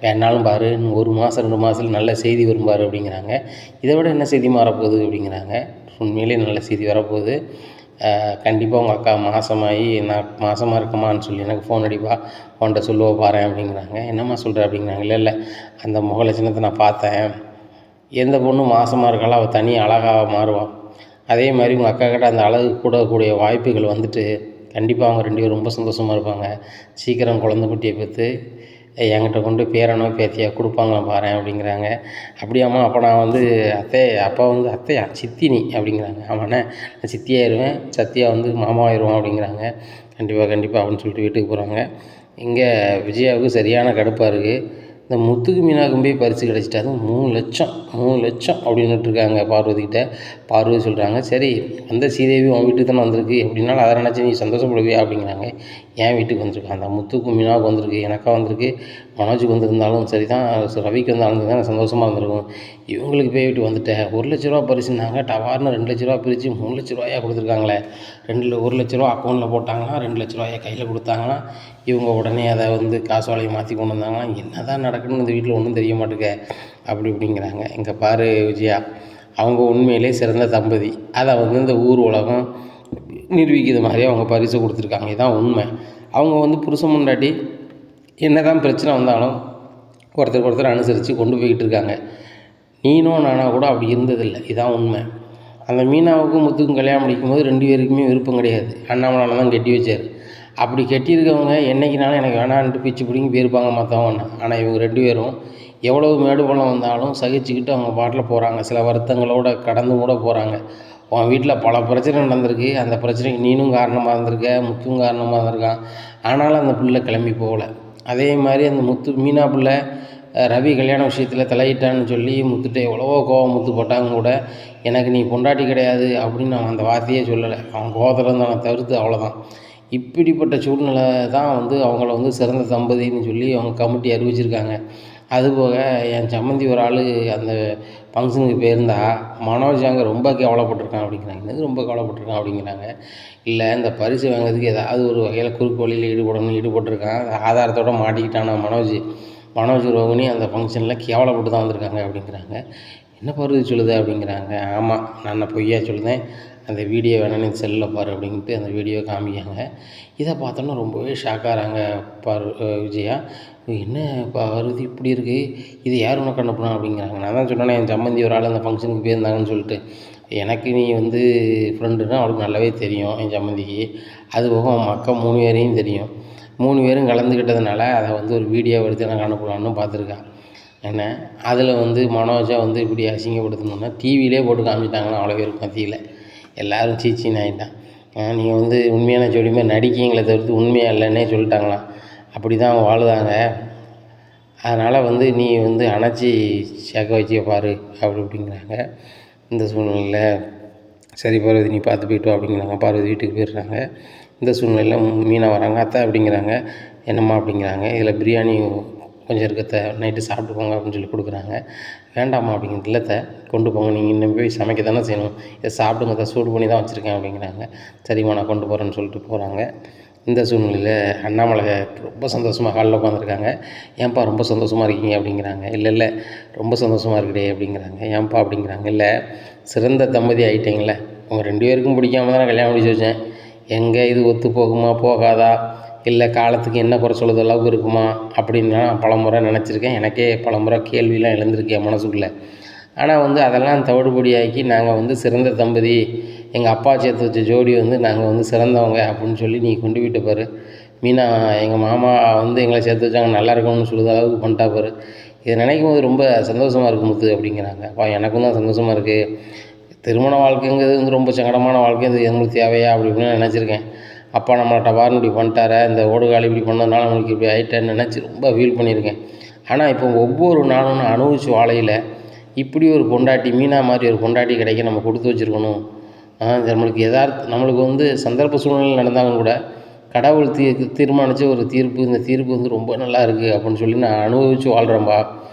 [SPEAKER 1] வேணாலும் பாரு, இன்னும் 1 மாதம் 2 மாதத்தில் நல்ல செய்தி வரும் பாரு அப்படிங்கிறாங்க. இதை விட என்ன செய்தி மாறப்போகுது அப்படிங்கிறாங்க. உண்மையிலே நல்ல செய்தி வரப்போகுது. கண்டிப்பாக உங்கள் அக்கா மாதமாகி நான் மாதமாக இருக்கமான்னு சொல்லி எனக்கு ஃபோன் அடிப்பா, உன்கிட்ட சொல்லுவ பாரேன் அப்படிங்கிறாங்க. என்னம்மா சொல்கிற அப்படிங்கிறாங்க. இல்லை அந்த முக லட்சணத்தை நான் பார்த்தேன், எந்த பொண்ணு மாதமாக இருக்காளோ அவள் தனி அழகாக மாறுவாள். அதே மாதிரி உங்கள் அக்கா கிட்ட அந்த அழகு கூடக்கூடிய வாய்ப்புகள் வந்துட்டு கண்டிப்பாக அவங்க 2 பேரும் ரொம்ப சந்தோஷமாக இருப்பாங்க. சீக்கிரம் குழந்தை குட்டியை பெற்று என்கிட்ட கொண்டு பேரனோ பேத்தியா கொடுப்பாங்களா பாரேன் அப்படிங்கிறாங்க. அப்படியாம்மா, அப்போ நான் வந்து அப்பா வந்து அத்தையா சித்தி நீ அப்படிங்கிறாங்க. ஆமாண்ணே நான் சித்தியாயிருவேன், சத்தியா வந்து மாமாவாயிருவோம் அப்படிங்கிறாங்க. கண்டிப்பாக அப்படின்னு சொல்லிட்டு வீட்டுக்கு போகிறாங்க. இங்கே விஜயாவுக்கு சரியான கடுப்பாக இருக்குது. இந்த முத்துக்கு மீனாவுக்கும் போய் பரிசு கிடச்சிட்டு, அதுவும் 3 லட்சம் அப்படின்னுட்டுருக்காங்க பார்வதிக்கிட்ட. பார்வதி சொல்கிறாங்க, சரி வந்த ஸ்ரீதேவி உன் வீட்டுக்கு தானே வந்திருக்கு, எப்படின்னாலும் அதை நினச்சி நீ சந்தோஷப்படுவியா அப்படிங்கிறாங்க. என் வீட்டுக்கு வந்திருக்கு, அந்த முத்துக்கும் மீனாவுக்கு வந்திருக்கு, எனக்கா வந்திருக்கு, மனோஜுக்கு வந்திருந்தாலும் சரி தான், ரவிக்கு வந்தாலும் தான் சந்தோஷமாக இருந்திருக்கும். இவங்களுக்கு போய் விட்டு வந்துட்டேன். 1,00,000 பரிசுனாங்க, டவார்னு 2,00,000 பிரித்து 3,00,000 கொடுத்துருக்காங்களே. 1,00,000 அக்கௌண்ட்டில் போட்டாங்கன்னா, 2,00,000 கையில் கொடுத்தாங்கன்னா, இவங்க உடனே அதை வந்து காசோலையை மாற்றி கொண்டு வந்தாங்கன்னா, என்ன தான் நடக்குதுன்னு இந்த வீட்டில் ஒன்றும் தெரிய மாட்டேங்க அப்படிங்கிறாங்க. இங்கே பாரு விஜயா, அவங்க உண்மையிலே சிறந்த தம்பதி, அதை வந்து இந்த ஊர் உலகம் நிரூபிக்கிற மாதிரியே அவங்க பரிசு கொடுத்துருக்காங்க. இதுதான் உண்மை. அவங்க வந்து புருஷன் முன்னாடி என்ன தான் பிரச்சனை வந்தாலும் ஒருத்தர் அனுசரித்து கொண்டு போய்கிட்டு இருக்காங்க. நீனும் நானா கூட அப்படி இருந்ததில்லை, இதுதான் உண்மை. அந்த மீனாவுக்கும் முத்துக்கும் கல்யாணம் முடிக்கும்போது 2 பேருக்குமே விருப்பம் கிடையாது, அண்ணாமலை தான் கட்டி வச்சார். அப்படி கட்டியிருக்கவங்க என்றைக்கினாலும் எனக்கு வேணான்ட்டு பிச்சு பிடிங்கி போயிருப்பாங்க மற்றவங்க. ஆனால் இவங்க 2 பேரும் எவ்வளவு மேடு பள்ளம் வந்தாலும் சகிச்சுக்கிட்டு அவங்க பாட்டில் போகிறாங்க, சில வருத்தங்களோடு கடந்து கூட போகிறாங்க. உன் வீட்டில் பல பிரச்சனை நடந்திருக்கு, அந்த பிரச்சனைக்கு நீனும் காரணமாக இருந்திருக்க, முத்துவும் காரணமாக இருந்திருக்கான், ஆனாலும் அந்த பிள்ளை கிளம்பி போகலை. அதே மாதிரி அந்த மீனா பிள்ளை ரவி கல்யாண விஷயத்தில் தலையிட்டான்னு சொல்லி முத்துட்ட எவ்வளவோ கோவம் முத்து போட்டாங்க கூட, எனக்கு நீ பொண்டாட்டி கிடையாது அப்படின்னு அவன் அந்த வார்த்தையே சொல்லலை, அவன் கோவத்தில் இருந்தான தவிர்த்து அவ்வளோதான். இப்படிப்பட்ட சூழ்நிலை தான் வந்து அவங்கள வந்து சிறந்த தம்பதின்னு சொல்லி அவங்க கமிட்டி அறிவிச்சிருக்காங்க. அதுபோக என் சம்மந்தி ஒரு ஆள் அந்த ஃபங்க்ஷனுக்கு போயிருந்தா மனோஜ் அங்கே ரொம்ப கவலைப்பட்டிருக்கான் அப்படிங்கிறாங்க. என்னது ரொம்ப கவலைப்பட்டிருக்கான் அப்படிங்கிறாங்க. இல்லை இந்த பரிசு வாங்குறதுக்கு ஏதாவது ஒரு வகையில் குறுக்கு வழியில் ஈடுபட்டிருக்கான். ஆதாரத்தோடு மாட்டிக்கிட்டானா மனோஜ் ரோகிணி அந்த ஃபங்க்ஷனில் கேவலப்பட்டு தான் வந்திருக்காங்க அப்படிங்கிறாங்க. என்ன பருது சொல்லுது அப்படிங்கிறாங்க. ஆமாம், நான் பொய்யா சொல்லுதேன், அந்த வீடியோ வேணா நீ செல்லில் பாரு அப்படின்ட்டு அந்த வீடியோ காமிக்காங்க. இதை பார்த்தோன்னா ரொம்பவே ஷாக்காகிறாங்க விஜயா. என்ன வருது இப்படி இருக்குது, இது யார் உனக்கு அனுப்புனா அப்படிங்கிறாங்க. நான் தான் சொன்னேனே என் சம்மந்தி ஒரு ஆள் அந்த ஃபங்க்ஷனுக்கு போயிருந்தாங்கன்னு சொல்லிட்டு. எனக்கு நீ ஃப்ரெண்டுன்னா அவளுக்கு நல்லாவே தெரியும் என் சம்மந்திக்கு. அது போக அவன் மக்கள் 3 பேரையும் தெரியும். 3 பேரும் கலந்துக்கிட்டதுனால அதை ஒரு வீடியோ எடுத்து எனக்கு அனுப்பலான்னு பார்த்துருக்கா. என்ன அதில் மனோஜை இப்படி அசிங்கப்படுத்தணுன்னா டிவிலே போட்டு காமிச்சிட்டாங்கன்னா அவ்வளோ பேருக்கு மத்தியில் எல்லோரும் சீச்சின்னு ஆகிட்டான். நீங்கள் உண்மையான ஜோடி மாதிரி நடிக்கிங்களே தவிர்த்து உண்மையாக இல்லைன்னே சொல்லிட்டாங்களாம். அப்படி தான் அவங்க வாழுதாங்க. அதனால் நீ அணைச்சி சேர்க்க வச்சு பாரு அப்படிங்கிறாங்க. இந்த சூழ்நிலையில் சரி பார்வதி நீ பார்த்து போய்ட்டு வா அப்படிங்கிறாங்க. பார்வதி வீட்டுக்கு போயிடுறாங்க. இந்த சூழ்நிலையில் மீனா வராங்க. அத்தை அப்படிங்கிறாங்க. என்னம்மா அப்படிங்கிறாங்க. இதில் பிரியாணி கொஞ்சம் இருக்கத்த நைட்டு சாப்பிட்டுக்கோங்க அப்படின்னு சொல்லி கொடுக்குறாங்க. வேண்டாம்மா அப்படிங்கிறது. இல்லைத்த கொண்டு போங்க, நீங்கள் இன்னும் போய் சமைக்க தானே செய்யணும், இதை சாப்பிடுங்க, சூடு பண்ணி தான் வச்சுருக்கேன் அப்படிங்கிறாங்க. சரிம்மா நான் கொண்டு போகிறேன்னு சொல்லிட்டு போகிறாங்க. இந்த சூழ்நிலையில் அண்ணாமலை ரொம்ப சந்தோஷமாக ஹாலில் உட்காந்துருக்காங்க. ஏன்பா ரொம்ப சந்தோஷமாக இருக்கீங்க அப்படிங்கிறாங்க. இல்லை ரொம்ப சந்தோஷமாக இருக்குடே அப்படிங்கிறாங்க. ஏன்பா அப்படிங்கிறாங்க. இல்லை சிறந்த தம்பதி ஆகிட்டீங்களே, உங்கள் 2 பேருக்கும் பிடிக்காம தான் நான் கல்யாணம் முடிச்சு வச்சேன். எங்கே இது ஒத்து போகுமா போகாதா, இல்லை காலத்துக்கு என்ன குறை சொல்லுறது அளவுக்கு இருக்குமா அப்படின்னு நான் பலமுறை நினச்சிருக்கேன். எனக்கே பலமுறை கேள்வியெலாம் எழுந்திருக்கேன் மனசுக்குள்ளே. ஆனால் அதெல்லாம் தவிடுபடியாக்கி நாங்கள் சிறந்த தம்பதி, எங்கள் அப்பா சேர்த்து வச்ச ஜோடி நாங்கள் சிறந்தவங்க அப்படின்னு சொல்லி நீ கொண்டு போய்ட்டு பாரு. மீனா எங்கள் மாமா எங்களை சேர்த்து வச்சாங்க நல்லா இருக்கணும்னு சொல்லுற அளவுக்கு பண்ணிட்டா பாரு. இதை நினைக்கும் போது ரொம்ப சந்தோஷமாக இருக்குது முத்து அப்படிங்கிறாங்க. எனக்கும் தான் சந்தோஷமாக இருக்குது. திருமண வாழ்க்கைங்கிறது ரொம்ப சங்கடமான வாழ்க்கை, இது எங்களுக்கு தேவையா அப்படி இப்படின்னு நினச்சிருக்கேன். அப்பா நம்மளை டபார்னு இப்படி பண்ணிட்டார, இந்த ஓடுகாலி இப்படி பண்ணதுனால நம்மளுக்கு இப்படி ஆகிட்டேன்னு நினச்சி ரொம்ப ஃபீல் பண்ணியிருக்கேன். ஆனால் இப்போ ஒவ்வொரு நாளும் நான் அனுபவிச்சு வாழையில் இப்படி ஒரு பொண்டாட்டி, மீனா மாதிரி ஒரு பொண்டாட்டி கிடைக்க நம்ம கொடுத்து வச்சுருக்கணும். நம்மளுக்கு நம்மளுக்கு சந்தர்ப்ப சூழ்நிலை நடந்தாலும் கூட கடவுள் தீர்மானித்த ஒரு தீர்ப்பு, இந்த தீர்ப்பு ரொம்ப நல்லா இருக்குது அப்படின்னு சொல்லி நான் அனுபவித்து வாழ்கிறேன்பா.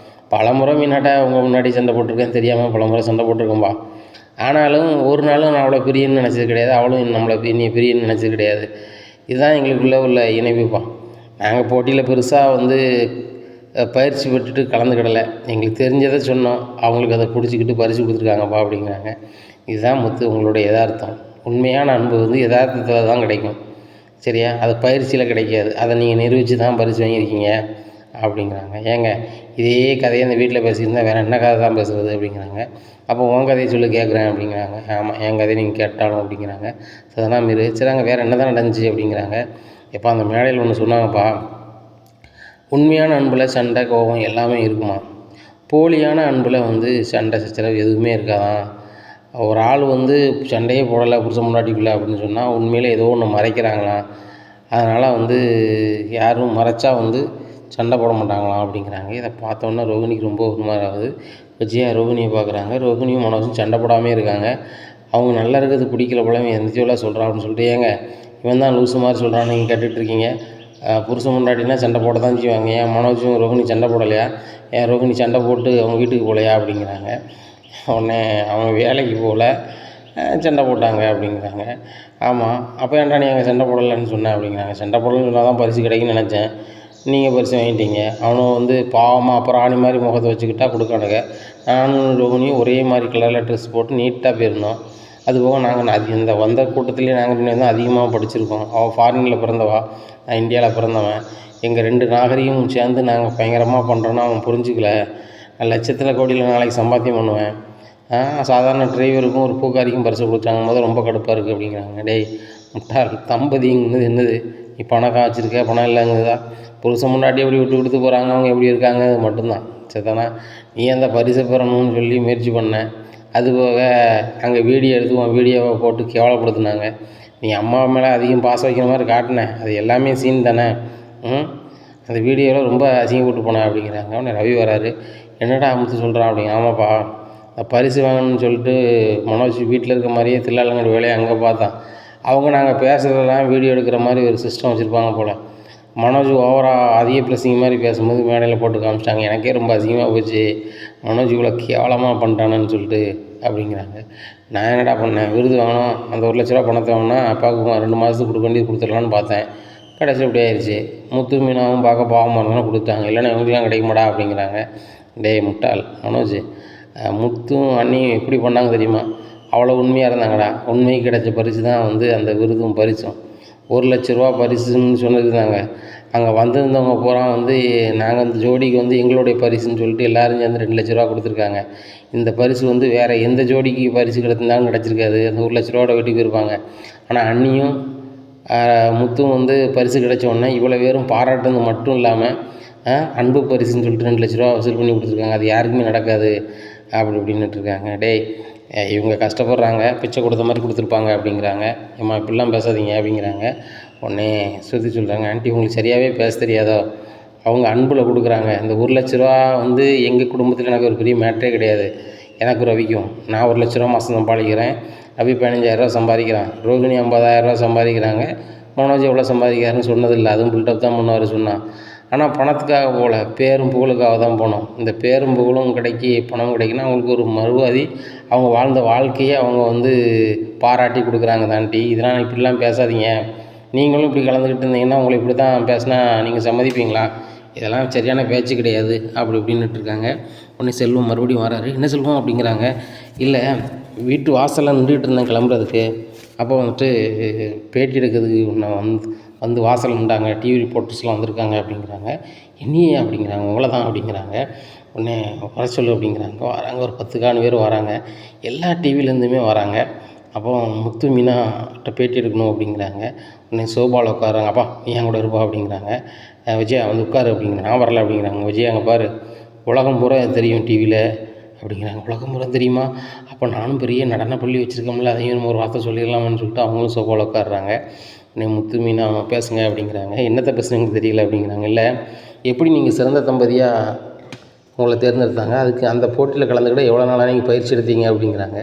[SPEAKER 1] பலமுறை மீனாட்டை அவங்க முன்னாடி சண்டை போட்டிருக்கேன், தெரியாமல் பலமுறை சண்டை போட்டிருக்கேன்பா. ஆனாலும் ஒரு நாளும் நான் அவளை பிரியன்னு நினச்சது கிடையாது, அவளும் நம்மளை நீ பிரியன்னு நினச்சது கிடையாது. இதுதான் எங்களுக்குள்ளே உள்ள இணைப்புப்பா. நாங்கள் போட்டியில் பெருசாக பயிற்சி பெற்றுட்டு கலந்துக்கிடலை. எங்களுக்கு தெரிஞ்சதை சொன்னோம், அவங்களுக்கு அதை பிடிச்சிக்கிட்டு பரிசு கொடுத்துருக்காங்கப்பா அப்படிங்கிறாங்க. இதுதான் முத்து உங்களுடைய யதார்த்தம். உண்மையான அன்பு யதார்த்தத்தில் தான் கிடைக்கும், சரியா? அது பயிற்சியில் கிடைக்காது. அதை நீங்கள் நிரூபித்து தான் பரிசு வாங்கியிருக்கீங்க அப்படிங்கிறாங்க. ஏங்க இதே கதையை இந்த வீட்டில் பேசியிருந்தா வேறு என்ன கதை தான் பேசுகிறது அப்படிங்கிறாங்க. அப்போ உன் கதையை சொல்லி கேட்குறேன் அப்படிங்கிறாங்க. ஆமாம் என் கதையை நீங்கள் கேட்டாலும் அப்படிங்கிறாங்க. சதனா மீறு சரிங்க வேறு என்ன தான் நடந்துச்சு அப்படிங்கிறாங்க. எப்போ அந்த மேடையில் ஒன்று சொன்னாங்கப்பா, உண்மையான அன்பில் சண்டை கோபம் எல்லாமே இருக்குமா, போலியான அன்பில் சண்டை சச்சரவு எதுவுமே இருக்காதான். ஒரு ஆள் சண்டையே போடலை புருஷன் முன்னாடிக்குள்ளே அப்படின்னு சொன்னால் உண்மையிலே ஏதோ ஒன்று மறைக்கிறாங்களாம். அதனால் யாரும் மறைச்சா சண்டை போட மாட்டாங்களாம் அப்படிங்கிறாங்க. இதை பார்த்தோன்னா ரோகிணிக்கு ரொம்ப ஒரு மாதிரி ஆகுது. விஜயா ரோகிணியை பார்க்குறாங்க. ரோகிணியும் மனோஜும் சண்டை போடாமே இருக்காங்க. அவங்க நல்லா இருக்கிறது பிடிக்கல போல, இவன் எந்திரிச்சோலாம் சொல்கிறான் அப்படின்னு சொல்லிட்டு, ஏங்க இவன் தான் லூஸு மாதிரி சொல்கிறான்னு நீங்கள் கேட்டுட்ருக்கீங்க. புருஷன் முன்னாடினா சண்டை போட தான் செய்வாங்க. ஏன் மனோஜும் ரோகிணி சண்டை போடலையா, ஏன் ரோகிணி சண்டை போட்டு அவங்க வீட்டுக்கு போகலையா அப்படிங்கிறாங்க. உடனே அவங்க வேலைக்கு போகல, சண்டை போட்டாங்க அப்படிங்கிறாங்க. ஆமாம் அப்போ ஏன்டா நீ அங்கே சண்டை போடலைன்னு சொன்னேன் அப்படிங்கிறாங்க. சண்டை போடலன்னு சொன்னால் தான் பரிசு கிடைக்குன்னு நினச்சேன், நீங்கள் பரிசு வாங்கிட்டீங்க. அவனும் பாவமாக அப்புறம் ஆணி மாதிரி முகத்தை வச்சுக்கிட்டா கொடுக்கானுங்க. நானும் ரோகிணியும் ஒரே மாதிரி கலரில் ட்ரெஸ் போட்டு நீட்டாக போயிருந்தோம். அதுபோக நாங்கள் இந்த வந்த கூட்டத்துலேயே நாங்கள் முன்னாடி அதிகமாக படிச்சிருக்கோம். அவள் ஃபாரினில் பிறந்தவா, நான் இந்தியாவில் பிறந்தவன். எங்கள் 2 நாகரிகமும் சேர்ந்து நாங்கள் பயங்கரமாக பண்ணுறோன்னா அவன் புரிஞ்சிக்கல. நான் லட்சத்தில் கோடியில் நாளைக்கு சம்பாத்தியம் பண்ணுவேன். சாதாரண டிரைவருக்கும் ஒரு பூக்காரிக்கும் பரிசு கொடுத்தாங்க போது ரொம்ப கடுப்பாக இருக்குது அப்படிங்கிறாங்க. டேய் முட்டாள், தம்பதிங்கிறது என்னது, நீ பணம் காய்ச்சிருக்க பணம் இல்லைங்குதா, புருஷன் முன்னாடி எப்படி விட்டு கொடுத்து போகிறாங்க, அவங்க எப்படி இருக்காங்க, அது மட்டும்தான். சரிதானா? நீ அந்த பரிசை பெறணும்னு சொல்லி முயற்சி பண்ணேன். அதுபோக அங்கே வீடியோ எடுத்து உன் வீடியோவை போட்டு கேவலப்படுத்தினாங்க. நீ அம்மா மேலே அதிகம் பாசம் வைக்கிற மாதிரி காட்டினேன், அது எல்லாமே சீன் தானே. அந்த வீடியோவில் ரொம்ப அசிங்கப்பட்டு போனேன் அப்படிங்கிறாங்க. அவனே ரவி வராரு. என்னடா அமுத்து சொல்கிறான் அப்படிங்க. ஆமாப்பா, பரிசு வாங்கணும்னு சொல்லிட்டு மனோஜ் வீட்டில் இருக்க மாதிரியே தில்லாலங்கடி வேலையை அங்கே பார்த்தான். அவங்க நாங்கள் பேசுகிறதெல்லாம் வீடியோ எடுக்கிற மாதிரி ஒரு சிஸ்டம் வச்சுருப்பாங்க போல். மனோஜ் ஓவராக அதிக ப்ரெஸ்ஸிங் மாதிரி பேசும்போது மேடையில் போட்டு காமிச்சிட்டாங்க. எனக்கே ரொம்ப அசிங்கமாக போச்சு, மனோஜ் இவ்வளோ கேவலமாக பண்ணிட்டானு சொல்லிட்டு அப்படிங்கிறாங்க. நான் என்னடா பண்ணேன், விருது வாங்கினோம், அந்த ₹1,00,000 பணத்தை வாங்கினா அப்பாவுக்கு 2 மாதத்துக்கு கொடுக்க வேண்டியது கொடுத்துடலான்னு பார்த்தேன். கடைசியில் இப்படி ஆயிடுச்சு. முத்து மீனாவும் பார்க்க பாவமாக இருந்தாலும் கொடுத்தாங்க, இல்லைன்னா இவங்களுக்குலாம் கிடைக்குமாடா அப்படிங்கிறாங்க. டேய் முட்டாள் மனோஜ், முத்தும் அண்ணியும் எப்படி பண்ணாங்க தெரியுமா? அவ்வளோ உண்மையாக இருந்தாங்கடா. உண்மைக்கு கிடைச்ச பரிசு தான் அந்த விருதும் பரிசும். ₹1,00,000 பரிசுன்னு சொன்னது தாங்க. அங்கே வந்திருந்தவங்க பூரா நாங்கள் அந்த ஜோடிக்கு எங்களுடைய பரிசுன்னு சொல்லிட்டு எல்லோரும் சேர்ந்து ₹2,00,000 கொடுத்துருக்காங்க. இந்த பரிசு வேறு எந்த ஜோடிக்கு பரிசு கிடைச்சிருந்தாலும் கிடச்சிருக்காது. அந்த ₹1,00,000 வீட்டுக்கு போயிருப்பாங்க. ஆனால் அண்ணியும் முத்தும் பரிசு கிடைச்ச உடனே இவ்வளோ பேரும் பாராட்டுறது மட்டும் இல்லாமல் அன்பு பரிசுன்னு சொல்லிட்டு ₹2,00,000 வசூல் பண்ணி கொடுத்துருக்காங்க. அது யாருக்குமே நடக்காது அப்படி இப்படின்னுட்டு இருக்காங்க. டேய், இவங்க கஷ்டப்படுறாங்க, பிச்சை கொடுத்த மாதிரி கொடுத்துருப்பாங்க அப்படிங்கிறாங்க. ஏம்மா இப்படிலாம் பேசாதீங்க அப்படிங்கிறாங்க. உடனே ஸ்ருதி சொல்கிறாங்க, ஆண்டி உங்களுக்கு சரியாகவே பேச தெரியாதோ, அவங்க அன்பில் கொடுக்குறாங்க. இந்த ₹1,00,000 எங்கள் குடும்பத்தில் எனக்கு ஒரு பெரிய மேட்டரே கிடையாது. எனக்கு ரவிக்கும் நான் ₹1,00,000 மாதம் சம்பாதிக்கிறேன், ரவி ₹15,000 சம்பாதிக்கிறான், ரோகிணி ₹50,000 சம்பாதிக்கிறாங்க, மனோஜ் எவ்வளோ சம்பாதிக்கிறாருன்னு சொன்னதில்லை. அதுவும் பில்டப் தான் பண்ணுவார் சொன்னான். ஆனால் பணத்துக்காக போகல, பேரும் புகழுக்காக தான் போனோம். இந்த பேரும் புகழும் கிடைக்கி பணம் கிடைக்குன்னா அவங்களுக்கு ஒரு மறுவாதி, அவங்க வாழ்ந்த வாழ்க்கையை அவங்க பாராட்டி கொடுக்குறாங்க தாண்டி. இதெல்லாம் இப்படிலாம் பேசாதீங்க, நீங்களும் இப்படி கலந்துக்கிட்டு இருந்தீங்கன்னா உங்களை இப்படி தான் பேசினா நீங்கள் சம்மதிப்பீங்களா? இதெல்லாம் சரியான பேச்சு கிடையாது அப்படி இப்படின்னுட்டு இருக்காங்க. உடனே செல்வம் மறுபடியும் வராரு. என்ன செல்வம் அப்படிங்கிறாங்க. இல்லை, வீட்டு வாசலில் நின்றுட்டு இருந்தேன் கிளம்புறதுக்கு, அப்போ பேட்டி எடுக்கிறதுக்கு நான் வாசல் நின்றாங்க, டிவி ரிப்போர்ட்டர்ஸ்லாம் வந்திருக்காங்க அப்படிங்கிறாங்க. என்னையே அப்படிங்கிறாங்க. உங்களை தான் அப்படிங்கிறாங்க. உடனே வர சொல்லு அப்படிங்கிறாங்க. வராங்க, ஒரு 10 பேர் வராங்க, எல்லா டிவிலேருந்துமே வராங்க. அப்போ முத்து மீனாட்ட பேட்டி எடுக்கணும் அப்படிங்கிறாங்க. உடனே சோபாவில் உட்காராங்க. அப்பா நீ என் கூட இருப்பா அப்படிங்கிறாங்க. விஜயா உட்காரு அப்படிங்கிறாங்க. நான் வரல அப்படிங்கிறாங்க. விஜயா அங்கே பாரு, உலகம் பூரா தெரியும் டிவியில் அப்படிங்கிறாங்க. உலகம் பூரா தெரியுமா? அப்போ நானும் பெரிய நடன பள்ளி வச்சுருக்கோம்ல, அதையும் நம்ம ஒரு வார்த்தை சொல்லிடலாமான்னு சொல்லிட்டு அவங்களும் சோபாவில் உட்காடுறாங்க. உடனே முத்து மீனா பேசுங்க அப்படிங்கிறாங்க. என்னத்தை பேசுனீங்கன்னு தெரியல அப்படிங்கிறாங்க. இல்லை, எப்படி நீங்கள் சிறந்த தம்பதியாக உங்களை தேர்ந்தெடுத்தாங்க, அதுக்கு அந்த போட்டியில் கலந்துக்கிட்ட எவ்வளோ நாளாக நீங்கள் பயிற்சி எடுத்தீங்க அப்படிங்கிறாங்க.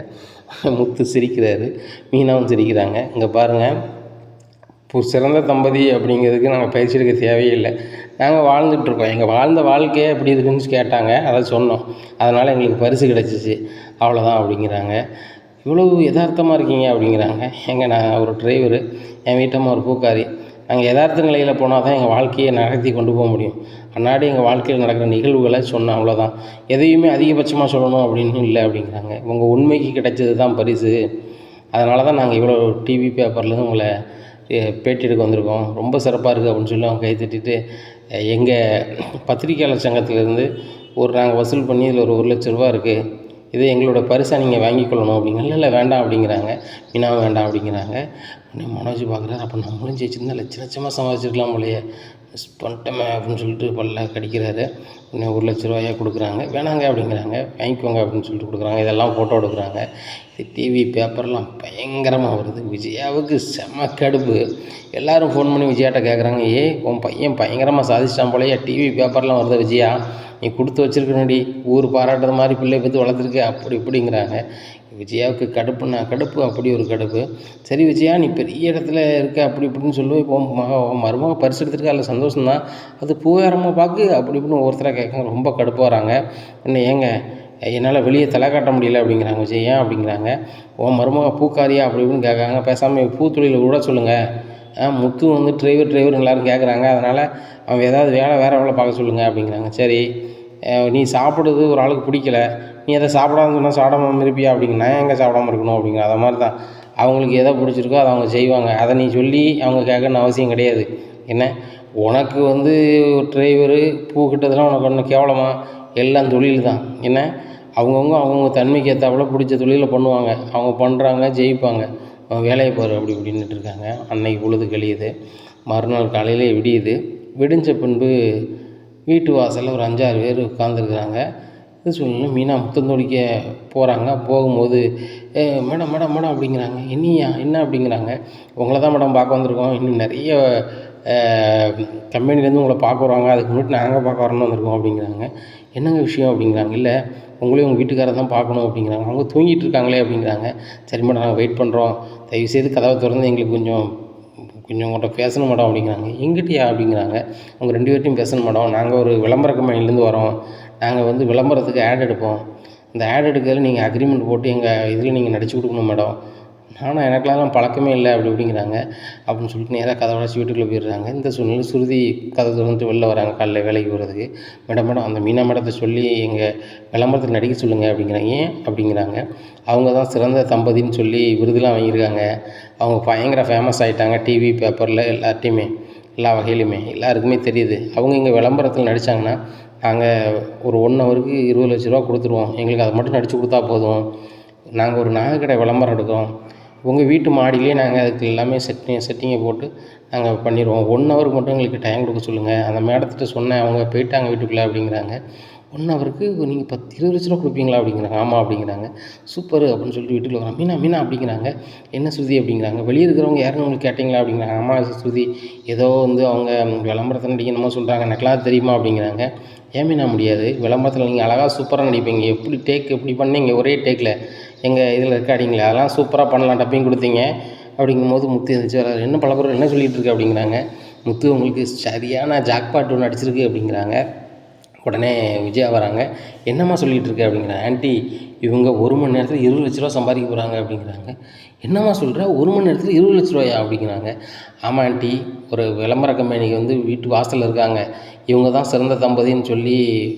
[SPEAKER 1] முத்து சிரிக்கிறாரு, மீனாவும் சிரிக்கிறாங்க. இங்கே பாருங்கள், சிறந்த தம்பதி அப்படிங்கிறதுக்கு நாங்கள் பயிற்சி எடுக்க தேவையே இல்லை, நாங்கள் வாழ்ந்துட்டுருக்கோம், எங்கள் வாழ்ந்த வாழ்க்கையே எப்படி இருக்குன்னு கேட்டாங்க, அதை சொன்னோம், அதனால் எங்களுக்கு பரிசு கிடச்சிச்சு, அவ்வளோதான் அப்படிங்கிறாங்க. இவ்வளவு யதார்த்தமாக இருக்கீங்க அப்படிங்கிறாங்க. நான் ஒரு டிரைவரு, என் வீட்டம்மா ஒரு பூக்காரி, நாங்கள் யதார்த்த நிலையில் போனால் தான் எங்கள் வாழ்க்கையை நகர்த்தி கொண்டு போக முடியும். அன்னாடி எங்கள் வாழ்க்கையில் நடக்கிற நிகழ்வுகளை சொன்னேன், அவ்வளோதான், எதையுமே அதிகபட்சமாக சொல்லணும் அப்படின்னு இல்லை அப்படிங்கிறாங்க. உங்கள் உண்மைக்கு கிடைச்சது தான் பரிசு, அதனால தான் நாங்கள் இவ்வளோ டிவி பேப்பர்லேருந்து உங்களை பேட்டி எடுக்க வந்திருக்கோம், ரொம்ப சிறப்பாக இருக்குது அப்படின்னு சொல்லி அவங்க கை தட்டிட்டு, எங்கள் பத்திரிக்கையாளர் சங்கத்திலேருந்து நாங்கள் வசூல் பண்ணி இதில் ஒரு ₹1,00,000 இருக்குது, இது எங்களோட பரிசாக நீங்கள் வாங்கிக்கொள்ளணும் அப்படிங்க. இல்லை வேண்டாம் அப்படிங்கிறாங்க. மீனாவும் வேண்டாம் அப்படிங்கிறாங்க. உடனே மனோஜ் பார்க்குறாரு, அப்போ நம்மளும் ஜெயிச்சிருந்தா லட்சமாக சம்பாதிச்சிருக்கலாம் போலையே, மிஸ் பண்ணிட்டோமே அப்படின்னு சொல்லிட்டு பல்ல கடிக்கிறாரு. உடனே ₹1,00,000 கொடுக்குறாங்க. வேணாங்க அப்படிங்கிறாங்க. வாங்கிக்கோங்க அப்படின்னு சொல்லிட்டு கொடுக்குறாங்க. இதெல்லாம் ஃபோட்டோ எடுக்கிறாங்க. இது டிவி பேப்பர்லாம் பயங்கரமாக வருது. விஜயாவுக்கு செம்ம கடுப்பு. எல்லோரும் ஃபோன் பண்ணி விஜயாட்ட கேட்குறாங்க, உன் பையன் பயங்கரமாக சாதிச்சிட்டான் போலையே, டிவி பேப்பர்லாம் வருது விஜயா, நீ கொடுத்து வச்சுருக்கணுடி, ஊர் பாராட்டுறது மாதிரி பிள்ளையை பற்றி வளர்த்துருக்கு அப்படி இப்படிங்கிறாங்க. விஜயாவுக்கு கடுப்புன்னா கடுப்பு, அப்படி ஒரு கடுப்பு. சரி விஜயா, நீ பெரிய இடத்துல இருக்க அப்படி இப்படின்னு சொல்லுவோம், இப்போ மருமக பரிசு எடுத்துருக்கா, அதில் சந்தோஷம்தான், அது பூவாரமாக பார்க்கு அப்படி இப்படின்னு ஒவ்வொருத்தராக கேட்காங்க. ரொம்ப கடுப்பாக வராங்க. என்ன ஏங்க, என்னால் வெளியே தலை காட்ட முடியல அப்படிங்கிறாங்க விஜய். ஏன் அப்படிங்கிறாங்க. மருமக பூக்காரியா அப்படி இப்படின்னு கேட்காங்க. பேசாமல் பூத்தொழில் விட சொல்லுங்கள், முத்து டிரைவர் எல்லோரும் கேட்குறாங்க, அதனால் அவன் ஏதாவது வேறு வேலை பார்க்க சொல்லுங்கள் அப்படிங்கிறாங்க. சரி, நீ சாப்பிடுறது ஒரு ஆளுக்கு பிடிக்கல, நீ எதை சாப்பிடாதுன்னு சொன்னால் சாப்பிடாம இருப்பியா அப்படிங்க. நான் எங்கே சாப்பிடாம இருக்கணும் அப்படிங்கிற. அதை மாதிரி தான் அவங்களுக்கு எதை பிடிச்சிருக்கோ அதை அவங்க செய்வாங்க, அதை நீ சொல்லி அவங்க கேட்கணுன்னு அவசியம் கிடையாது. என்ன, உனக்கு டிரைவரு பூ கிட்டதெல்லாம் உனக்கு ஒன்றும் கேவலமா? எல்லாம் தொழில் தான். என்ன, அவங்கவுங்க தன்மைக்கு ஏற்றாப்புல பிடிச்ச தொழிலை பண்ணுவாங்க, அவங்க பண்ணுறாங்க, ஜெயிப்பாங்க, வேலையை பாரு அப்படி இப்படின்னுட்டு இருக்காங்க. அன்னைக்கு பொழுது கழியுது. மறுநாள் காலையிலே விடியுது. விடிஞ்ச பின்பு வீட்டு வாசலில் ஒரு 5-6 பேர் உட்காந்துருக்குறாங்க. இது சொல்லணும், மீனா முத்தம் தொடிக்க போகிறாங்க. போகும்போது மேடம் மேடம் மேடம் அப்படிங்கிறாங்க. என்னையா என்ன அப்படிங்கிறாங்க. உங்களை தான் மேடம் பார்க்க வந்திருக்கோம், இன்னும் நிறைய கம்பெனிலேருந்து உங்களை பார்க்க வருவாங்க, அதுக்கு முன்னாடி நாங்கள் பார்க்க வரணும்னு வந்திருக்கோம் அப்படிங்கிறாங்க. என்னங்க விஷயம் அப்படிங்கிறாங்க. இல்லை, உங்களையும் உங்கள் வீட்டுக்காரரை தான் பார்க்கணும் அப்படிங்கிறாங்க. அவங்க தூங்கிட்டு இருக்காங்களே அப்படிங்கிறாங்க. சரி மேடம், நாங்கள் வெயிட் பண்ணுறோம், தயவுசெய்து கதவை திறந்து எங்களுக்கு கொஞ்சம் கொஞ்சம் உங்கள்கிட்ட பேசணும் மேடம் அப்படிங்கிறாங்க. எங்கிட்டயா அப்படிங்கிறாங்க. அவங்க 2 பேர்ட்டையும் பேசணும் மேடம். நாங்கள் ஒரு விளம்பர கம்பெனிலேருந்து வரோம். நாங்கள் வந்து விளம்பரத்துக்கு ஆட் எடுப்போம். இந்த ஆட் எடுக்கிறதுல நீங்கள் அக்ரிமெண்ட் போட்டு எங்கள் இதில் நீங்கள் நடிச்சு கொடுக்கணும் மேடம். நானும் எனக்கெல்லாம் பழக்கமே இல்லை அப்படி இப்படிங்கிறாங்க. அப்படின்னு சொல்லிட்டு நேராக கதவை அடைச்சி வீட்டுக்குள்ளே போயிடுறாங்க. இந்த சூழ்நிலை சுருதி கதவை திறந்துட்டு வெளில வராங்க காலைல வேலைக்கு போகிறதுக்கு. மேடம் அந்த மீனா மேடத்தை சொல்லி எங்கள் விளம்பரத்தில் நடிக்க சொல்லுங்கள் அப்படிங்கிறாங்க. ஏன் அப்படிங்கிறாங்க. அவங்க தான் சிறந்த தம்பதின்னு சொல்லி விருதுலாம் வாங்கியிருக்காங்க. அவங்க பயங்கர ஃபேமஸ் ஆகிட்டாங்க டிவி பேப்பரில் எல்லாத்தையுமே எல்லா வகையிலுமே எல்லாருக்குமே தெரியுது. அவங்க இங்கே விளம்பரத்தில் நடித்தாங்கன்னா நாங்கள் ஒரு 1 ஹவருக்கு 20 லட்ச ரூபா கொடுத்துருவோம். எங்களுக்கு அதை மட்டும் நடித்து கொடுத்தா போதும். நாங்கள் ஒரு நகைக்கடை விளம்பரம் எடுக்கிறோம். உங்கள் வீட்டு மாடியிலே நாங்கள் அதுக்கு எல்லாமே செட்டிங்கை போட்டு நாங்கள் பண்ணிடுவோம். 1 ஹவருக்கு மட்டும் எங்களுக்கு டைம் கொடுக்க சொல்லுங்கள். அந்த மேடத்திட்ட சொன்னேன். அவங்க போயிட்டாங்க வீட்டுக்குள்ளே அப்படிங்கிறாங்க. 1 ஹவருக்கு நீங்கள் 20 லட்ச ரூபா கொடுப்பீங்களா அப்படிங்கிறாங்க. ஆமாம் அப்படிங்கிறாங்க. சூப்பர் அப்படின்னு சொல்லிட்டு வீட்டுக்குள்ள வராங்க. மீனா அப்படிங்கிறாங்க. என்ன ஸ்ருதி அப்படிங்கிறாங்க. வெளியே இருக்கிறவங்க யாருன்னு உங்களுக்கு கேட்டிங்களா அப்படிங்கிறாங்க. ஆமாம் ஸ்ருதி, ஏதோ வந்து அவங்க விளம்பரத்தை நடிக்கணுமோ சொல்கிறாங்க, எனக்கெல்லாம் தெரியுமா அப்படிங்கிறாங்க. ஏன் மீனா முடியாது? விளம்பரத்தில் நீங்கள் அழகாக சூப்பராக நடிப்பீங்க. எப்படி பண்ணீங்க ஒரே டேக்கில் எங்கள் இதில் ரெக்கார்டிங்கில் அதெல்லாம் சூப்பராக பண்ணலாம், டப்பிங் கொடுத்தீங்க அப்படிங்கும்போது முத்து எழுந்திரிச்சு வராரு. என்ன பலபுரம் என்ன சொல்லிகிட்டு இருக்கு அப்படிங்கிறாங்க. முத்து உங்களுக்கு சரியான ஜாக்பாட் ஒன்று அடிச்சிருக்கு அப்படிங்கிறாங்க. உடனே விஜயா வராங்க. என்னம்மா சொல்லிகிட்டு இருக்கு அப்படிங்கிறாங்க. ஆண்டி இவங்க 1 மணி நேரத்தில் 20 லட்ச ரூபா சம்பாதிக்க போகிறாங்க அப்படிங்கிறாங்க. என்னம்மா சொல்கிற 1 மணி நேரத்தில் 20 லட்ச ரூபாயா அப்படிங்கிறாங்க. ஆமாம் ஆண்டி, ஒரு விளம்பர கம்பெனிக்கு வந்து வீட்டு வாசலில் இருக்காங்க. இவங்க தான் சிறந்த தம்பதின்னு சொல்லி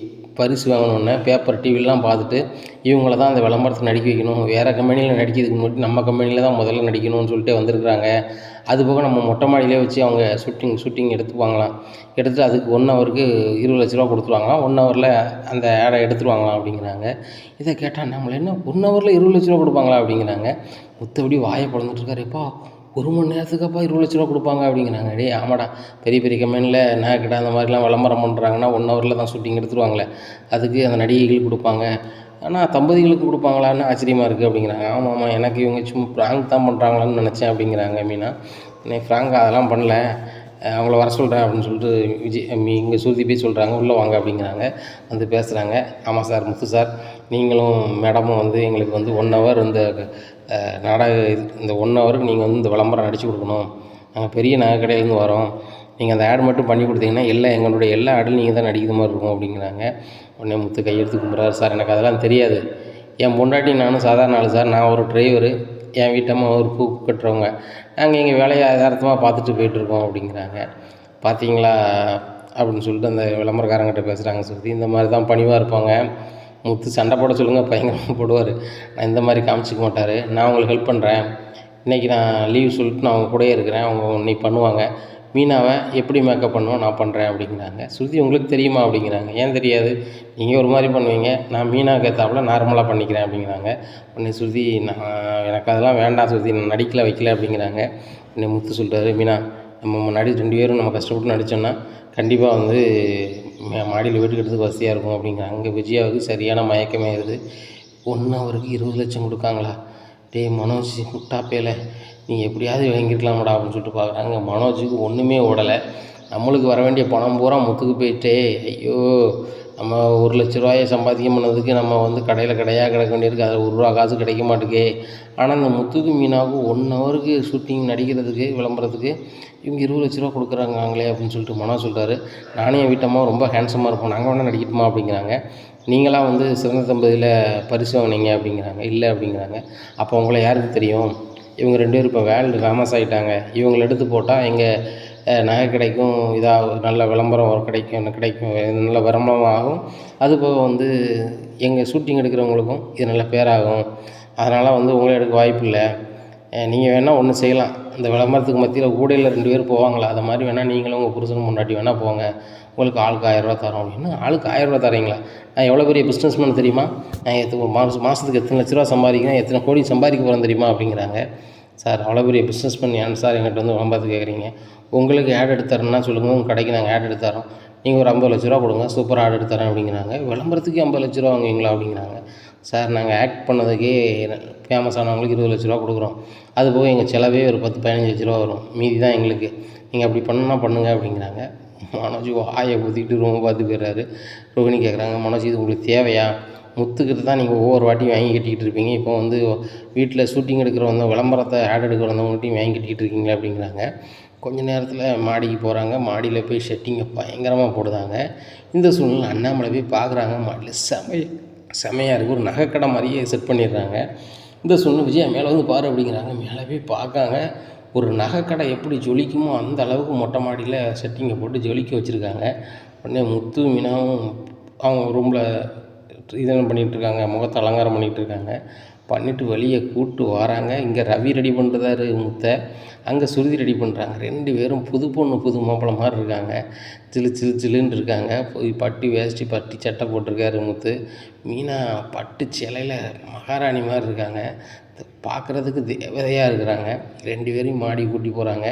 [SPEAKER 1] பரிசு வாங்கணுன்னே பேப்பர் டிவிலாம் பார்த்துட்டு இவங்கள தான் அந்த விளம்பரத்தில் நடிக்க வைக்கணும். வேறு கம்பெனியில் நடிக்கிறதுக்கு முன்னாடி நம்ம கம்பெனியில் தான் முதல்ல நடிக்கணும்னு சொல்லிட்டு வந்திருக்கிறாங்க. அதுபோக நம்ம மொட்டை மாடியிலே வச்சு அவங்க ஷூட்டிங் எடுத்துப்பாங்களாம். எடுத்துட்டு அதுக்கு 1 ஹவருக்கு 20 லட்ச ரூபா கொடுத்துருவாங்களாம். 1 ஹவரில் அந்த ஆடை எடுத்துருவாங்களாம் அப்படிங்கிறாங்க. இதை கேட்டால் நம்மளை என்ன 1 ஹவரில் 20 லட்ச ரூபா கொடுப்பாங்களா அப்படிங்கிறாங்க. முத்தபடி வாயை பிளந்துட்டு இருக்காரு. எப்பா 1 மணி நேரத்துக்கப்பா 20 லட்ச ரூபா கொடுப்பாங்க அப்படிங்கிறாங்க. டேய் ஆமாடா, பெரிய பெரிய கம்பெனியில் நகைக்கடை அந்த மாதிரிலாம் விளம்பரம் பண்ணுறாங்கன்னா 1 ஹவரில் தான் ஷூட்டிங் எடுத்துருவாங்களே, அதுக்கு அந்த நடிகைகளுக்கு கொடுப்பாங்க. ஆனால் தம்பதிகளுக்கு கொடுப்பாங்களான்னு ஆச்சரியமாக இருக்குது அப்படிங்கிறாங்க. ஆமாம் எனக்கு இவங்க சும்மா ப்ராங்க் தான் பண்ணுறாங்களான்னு நினச்சேன் அப்படிங்கிறாங்க மீனா. ஃப்ராங்க் அதெல்லாம் பண்ணல, அவங்கள வர சொல்கிறேன் அப்படின்னு சொல்லிட்டு இங்கே சுருதி போய் சொல்கிறாங்க. உள்ளே வாங்க அப்படிங்கிறாங்க. வந்து பேசுகிறாங்க. ஆமாம் சார், முத்து சார், நீங்களும் மேடமும் வந்து எங்களுக்கு வந்து 1 ஹவர் இந்த நாடக இந்த 1 ஹவருக்கு நீங்கள் வந்து இந்த விளம்பரம் நடித்து கொடுக்கணும். நாங்கள் பெரிய நகை கடையிலேருந்து வரோம். நீங்கள் அந்த ஆட் மட்டும் பண்ணி கொடுத்தீங்கன்னா எங்களுடைய எல்லா ஆடிலும் நீங்கள் தான் நடிக்கிற மாதிரி இருக்கும் அப்படிங்கிறாங்க. உடனே முத்து கையெடுத்து கும்பிட்றாரு. சார் எனக்கு அதெல்லாம் தெரியாது. என் பொண்டாட்டி நானும் சாதாரண ஆள் சார். நான் ஒரு டிரைவரு, என் வீட்டம்மா ஒரு பூ கட்டுறவங்க. நாங்கள் எங்கள் வேலையை யதார்த்தமாக பார்த்துட்டு போயிட்டுருக்கோம் அப்படிங்கிறாங்க. பார்த்தீங்களா அப்படின்னு சொல்லிட்டு அந்த விளம்பரக்காரங்கிட்ட பேசுகிறாங்க. சொல்லி இந்த மாதிரி தான் பணிவாக இருப்பாங்க. முத்து சண்டை போட சொல்லுங்கள், பயங்கரமாக போடுவார். நான் இந்த மாதிரி காமிச்சிக்க மாட்டார். நான் உங்களுக்கு ஹெல்ப் பண்ணுறேன், இன்றைக்கி நான் லீவ் சொல்லிட்டு நான் அவங்க கூடயே இருக்கிறேன், அவங்க இன்னைக்கு பண்ணுவாங்க. மீனாவை எப்படி மேக்கப் பண்ணுவோம் நான் பண்ணுறேன் அப்படிங்கிறாங்க. ஸ்ருதி உங்களுக்கு தெரியுமா அப்படிங்கிறாங்க. ஏன் தெரியாது, நீங்கள் ஒரு மாதிரி பண்ணுவீங்க, நான் மீனாவுக்கு ஏற்றாப்புல நார்மலாக பண்ணிக்கிறேன் அப்படிங்கிறாங்க. உடனே ஸ்ருதி எனக்கு அதெல்லாம் வேண்டாம் ஸ்ருதி, நான் நடிக்கல வைக்கல அப்படிங்கிறாங்க. உடனே முத்து சொல்கிறாரு, மீனா நம்ம முன்னாடி 2 பேரும் நம்ம கஷ்டப்பட்டு நடித்தோன்னா கண்டிப்பாக வந்து மாடியில் வீட்டுக்கு எடுத்துக்கு வசதியாக இருக்கும் அப்படிங்கிறாங்க. அங்கே விஜயாவுக்கு சரியான மயக்கமே ஆகுது. 1 ஹவருக்கு 20 லட்சம் கொடுக்காங்களா? டேய் மனோஜ், முட்டாப்பேல, நீ எப்படியாவது வாங்கியிருக்கலாமாடா அப்படின்னு சொல்லிட்டு பார்க்குறாங்க. மனோஜுக்கு ஒன்றுமே ஓடலை. நம்மளுக்கு வர வேண்டிய பணம் பூரா முத்துக்கு போயிட்டே. ஐயோ, நம்ம 1 லட்ச ரூபாயை சம்பாதிக்க பண்ணதுக்கு நம்ம வந்து கடையாக கிடக்க வேண்டியிருக்கு. அதில் 1 ரூபா காசு கிடைக்க மாட்டேங்கே. ஆனால் இந்த முத்துக்கு மீனாவுக்கு 1 ஹவருக்கு ஷூட்டிங் நடிக்கிறதுக்கு விளம்பரத்துக்கு இவங்க 20 லட்ச ரூபா கொடுக்குறாங்களே அப்படின்னு சொல்லிட்டு மனோ சொல்கிறாரு. நானே என் வீட்டம்மா ரொம்ப ஹேண்ட்ஸமாக இருப்போம், நாங்கள் வேணால் நடிக்கட்டுமா அப்படிங்கிறாங்க. நீங்களாம் வந்து சிறந்த தம்பதியில் பரிசு வாங்கினீங்க அப்படிங்கிறாங்க. இல்லை அப்படிங்கிறாங்க. அப்போ உங்களை யாருக்கு தெரியும்? இவங்க 2 பேரும் இப்போ வேர்ல்டு ஃபேமஸ் ஆகிட்டாங்க. இவங்களை எடுத்து போட்டால் எங்கள் நகை கிடைக்கும், நல்ல விளம்பரம் கிடைக்கும், நல்ல வருமானம் ஆகும். அதுபோக வந்து எங்கள் ஷூட்டிங் எடுக்கிறவங்களுக்கும் இது நல்ல பேராகும். அதனால் வந்து உங்களை எடுக்க வாய்ப்பு இல்லை. நீங்கள் வேணால் ஒன்று செய்யலாம், இந்த விளம்பரத்துக்கு மத்தியில் கூடையில் 2 பேர் போவாங்களா, அது மாதிரி வேணால் நீங்களும் உங்கள் புருஷனும் முன்னாடி வேணால் போங்க, உங்களுக்கு ஆளுக்கு 1000 ரூபா தரோம் அப்படின்னா. ஆளுக்கு 1000 ரூபா தரீங்களா? நான் எவ்வளோ பெரிய பிஸ்னஸ்மேன் தெரியுமா? நான் மாதத்துக்கு எத்தனை லட்ச ரூபா சம்பாதிக்கிறேன், எத்தனை கோடி சம்பாதிக்க போகிறேன் தெரியுமா அப்படிங்கிறாங்க. சார் அவ்வளோ பெரிய பிஸ்னஸ்மேன் ஏன் சார் எங்கிட்ட வந்து விளம்பரத்து கேட்குறீங்க? உங்களுக்கு ஆட் எடுத்து தரேன்னா சொல்லுங்கள், உங்கள் கடைக்கு நாங்கள் ஆட் எடுத்து தரோம், நீங்கள் ஒரு 50 லட்ச ரூபா கொடுங்க, சூப்பராக ஆட் எடுத்து தரேன் அப்படிங்கிறாங்க. விளம்பரத்துக்கு 50 லட்ச ரூபா வாங்குவீங்களா அப்படிங்கிறாங்க. சார் நாங்கள் ஆக்ட் பண்ணதுக்கே ஃபேமஸ் ஆனவங்களுக்கு 20 லட்ச ரூபா கொடுக்குறோம். அதுபோக எங்கள் செலவே ஒரு 10-15 லட்ச ரூபா வரும், மீதி தான் எங்களுக்கு. நீங்கள் அப்படி பண்ணுன்னா பண்ணுங்கள் அப்படிங்கிறாங்க. மனோஜ் வாயை ஊற்றிக்கிட்டு ரூமை பார்த்து போயிடுறாரு. ரோஹிணி கேட்குறாங்க, மனோஜ் இது உங்களுக்கு தேவையா? முத்துக்கிட்ட தான் நீங்கள் ஒவ்வொரு வாட்டியும் வாங்கி கட்டிக்கிட்டு இருப்பீங்க. இப்போ வந்து வீட்டில் ஷூட்டிங் எடுக்கிறவங்க, விளம்பரத்தை ஆட் எடுக்க வந்தவங்ககிட்டையும் வாங்கி கட்டிக்கிட்டு இருக்கீங்களா அப்படிங்கிறாங்க. கொஞ்ச நேரத்தில் மாடிக்கு போகிறாங்க. மாடியில் போய் செட்டிங்கை பயங்கரமாக போடுதாங்க. இந்த சூழ்நிலை அண்ணாமலை போய் பார்க்குறாங்க. மாடியில் செமையாக இருக்குது. ஒரு நகைக்கடை மாதிரியே செட் பண்ணிடுறாங்க. இந்த சூழ்நிலை விஜயா மேலே வந்து பாரு அப்படிங்கிறாங்க. மேலே போய் பார்க்காங்க. ஒரு நகைக்கடை எப்படி ஜொலிக்குமோ அந்த அளவுக்கு மொட்டை மாடியில் செட்டிங்கை போட்டு ஜொலிக்க வச்சுருக்காங்க. உடனே முத்து மீனாவும் அவங்க ரூமில் இதெல்லாம் பண்ணிகிட்ருக்காங்க, முகத்தை அலங்காரம் பண்ணிகிட்ருக்காங்க. பண்ணிவிட்டு வெளியே கூப்பிட்டு வராங்க. இங்கே ரவி ரெடி பண்ணுறாரு முத்தை, அங்கே சுருதி ரெடி பண்ணுறாங்க. 2 பேரும் புது பொண்ணு புது மாப்பிள்ளை மாதிரி இருக்காங்க. சிலுன்னு இருக்காங்க. போய் பட்டு வேஷ்டி பட்டி சட்டை போட்டிருக்காரு முத்து. மீனா பட்டு சிலையில் மகாராணி மாதிரி இருக்காங்க. பார்க்குறதுக்கு தேவதையாக இருக்கிறாங்க. 2 பேரையும் மாடி கூட்டி போகிறாங்க.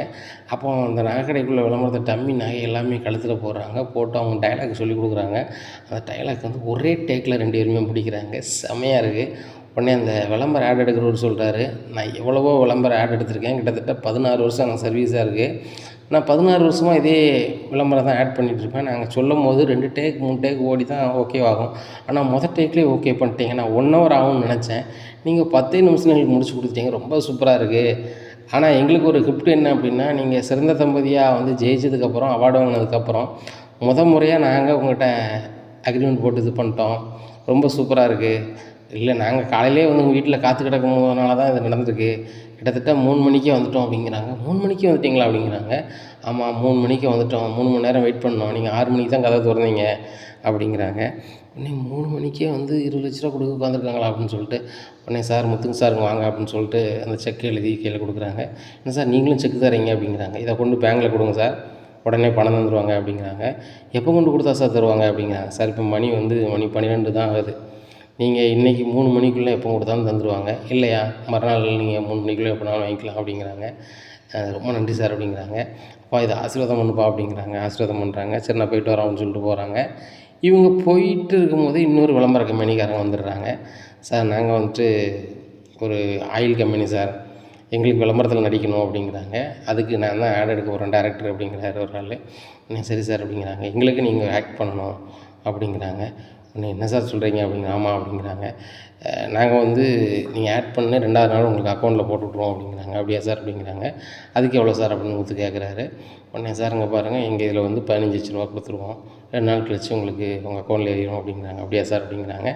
[SPEAKER 1] அப்போ அந்த நகைக்கடைக்குள்ளே விளம்பரத்தை டம்மி நகை எல்லாமே கழுத்தில் போடுறாங்க. போட்டு அவங்க டைலாக் சொல்லி கொடுக்குறாங்க. அந்த டைலாக் வந்து ஒரே டேக்கில் 2 பேருமே பிடிக்கிறாங்க. செமையாக இருக்குது. உடனே அந்த விளம்பர ஆட் எடுக்கிறவர் சொல்கிறாரு, நான் எவ்வளவோ விளம்பர ஆட் எடுத்திருக்கேன், கிட்டத்தட்ட 16 வருஷம் எனக்கு சர்வீஸாக இருக்குது. நான் 16 வருஷமாக இதே விளம்பரம் தான் ஆட் பண்ணிகிட்ருப்பேன். நாங்கள் சொல்லும் போது 2 டேக் 3 டேக் ஓடி தான் ஓகே ஆகும். ஆனால் மொதல் டேக்லேயே ஓகே பண்ணிட்டீங்க. நான் 1 ஹவர் ஆகும்னு நினச்சேன். நீங்கள் 10 நிமிஷம் எங்களுக்கு முடிச்சு கொடுத்துட்டீங்க. ரொம்ப சூப்பராக இருக்குது. ஆனால் எங்களுக்கு ஒரு கிஃப்ட் என்ன அப்படின்னா, நீங்கள் சிறந்த தம்பதியாக வந்து ஜெயிச்சதுக்கப்புறம், அவார்டு வாங்கினதுக்கப்புறம் முறையாக நாங்கள் உங்கள்கிட்ட அக்ரிமெண்ட் போட்டு இது பண்ணிட்டோம். ரொம்ப சூப்பராக இருக்குது. இல்லை, நாங்கள் காலையிலே வந்து உங்கள் வீட்டில் காத்து கிடக்கும் போதனால தான் இது நடந்திருக்கு. கிட்டத்தட்ட 3 மணிக்கே வந்துவிட்டோம் அப்படிங்கிறாங்க. 3 மணிக்கே வந்துட்டிங்களா அப்படிங்கிறாங்க. ஆமாம், 3 மணிக்கு வந்துவிட்டோம். 3 மணி நேரம் வெயிட் பண்ணோம். நீங்கள் 6 மணிக்கு தான் கதவை திறந்தீங்க அப்படிங்கிறாங்க. உடனே 3 மணிக்கே வந்து 20 லட்ச ரூபா கொடுக்க உட்காந்துருக்காங்களா அப்படின்னு சொல்லிட்டு, உடனே சார் முத்துங்க சாருங்க வாங்க அப்படின்னு சொல்லிட்டு அந்த செக் எழுதி கீழே கொடுக்குறாங்க. என்ன சார் நீங்களும் செக்கு தரீங்க அப்படிங்கிறாங்க. இதை கொண்டு பேங்கில் கொடுங்க சார், உடனே பணம் தந்துடுவாங்க அப்படிங்கிறாங்க. எப்போ கொண்டு கொடுத்தா சார் தருவாங்க அப்படிங்கிறாங்க. சார் இப்போ மணி 12 தான் ஆகுது. நீங்கள் இன்றைக்கி 3 மணிக்குள்ளே எப்போ கொடுத்தாலும் தந்துடுவாங்க. இல்லையா மறுநாள் நீங்கள் 3 மணிக்குள்ளே எப்போனாலும் வாங்கிக்கலாம் அப்படிங்கிறாங்க. ரொம்ப நன்றி சார் அப்படிங்கிறாங்க. அப்பா இதை ஆசீர்வாதம் பண்ணுப்பா அப்படிங்கிறாங்க. ஆசீர்வாதம் பண்ணுறாங்க. சரி நான் போயிட்டு வரோம் அப்படின்னு சொல்லிட்டு போகிறாங்க. இவங்க போயிட்டு இருக்கும்போது இன்னொரு விளம்பர கம்பெனிக்காரங்க வந்துடுறாங்க. சார் நாங்கள் வந்துட்டு ஒரு ஆயில் கம்பெனி சார், எங்களுக்கு விளம்பரத்தில் நடிக்கணும் அப்படிங்கிறாங்க. அதுக்கு நான் தான் ஆட் எடுக்க போகிறேன் டேரக்டர் அப்படிங்கிறாரு ஒரு ஆள். சரி சார் அப்படிங்கிறாங்க. எங்களுக்கு நீங்கள் ஆக்ட் பண்ணணும் அப்படிங்கிறாங்க. என்ன சார் சொல்கிறீங்க அப்படிங்கிற. ஆமாம் அப்படிங்கிறாங்க. நாங்கள் வந்து நீங்கள் ஆட் பண்ணி 2வது நாள் உங்களுக்கு அக்கௌண்ட்டில் போட்டு விட்ருவோம் அப்படிங்கிறாங்க. அப்படியா சார் அப்படிங்கிறாங்க. அதுக்கு எவ்வளோ சார் அப்படின்னு முத்து கேட்குறாரு. உடனே சார் இங்கே பாருங்கள், எங்கள் இதில் வந்து 15 லட்ச ரூபா கொடுத்துருவோம், 2 நாள் கழிச்சு உங்களுக்கு உங்கள் அக்கௌண்ட்டில் ஏறிடும் அப்படிங்கிறாங்க. அப்படியா சார் அப்படிங்கிறாங்க.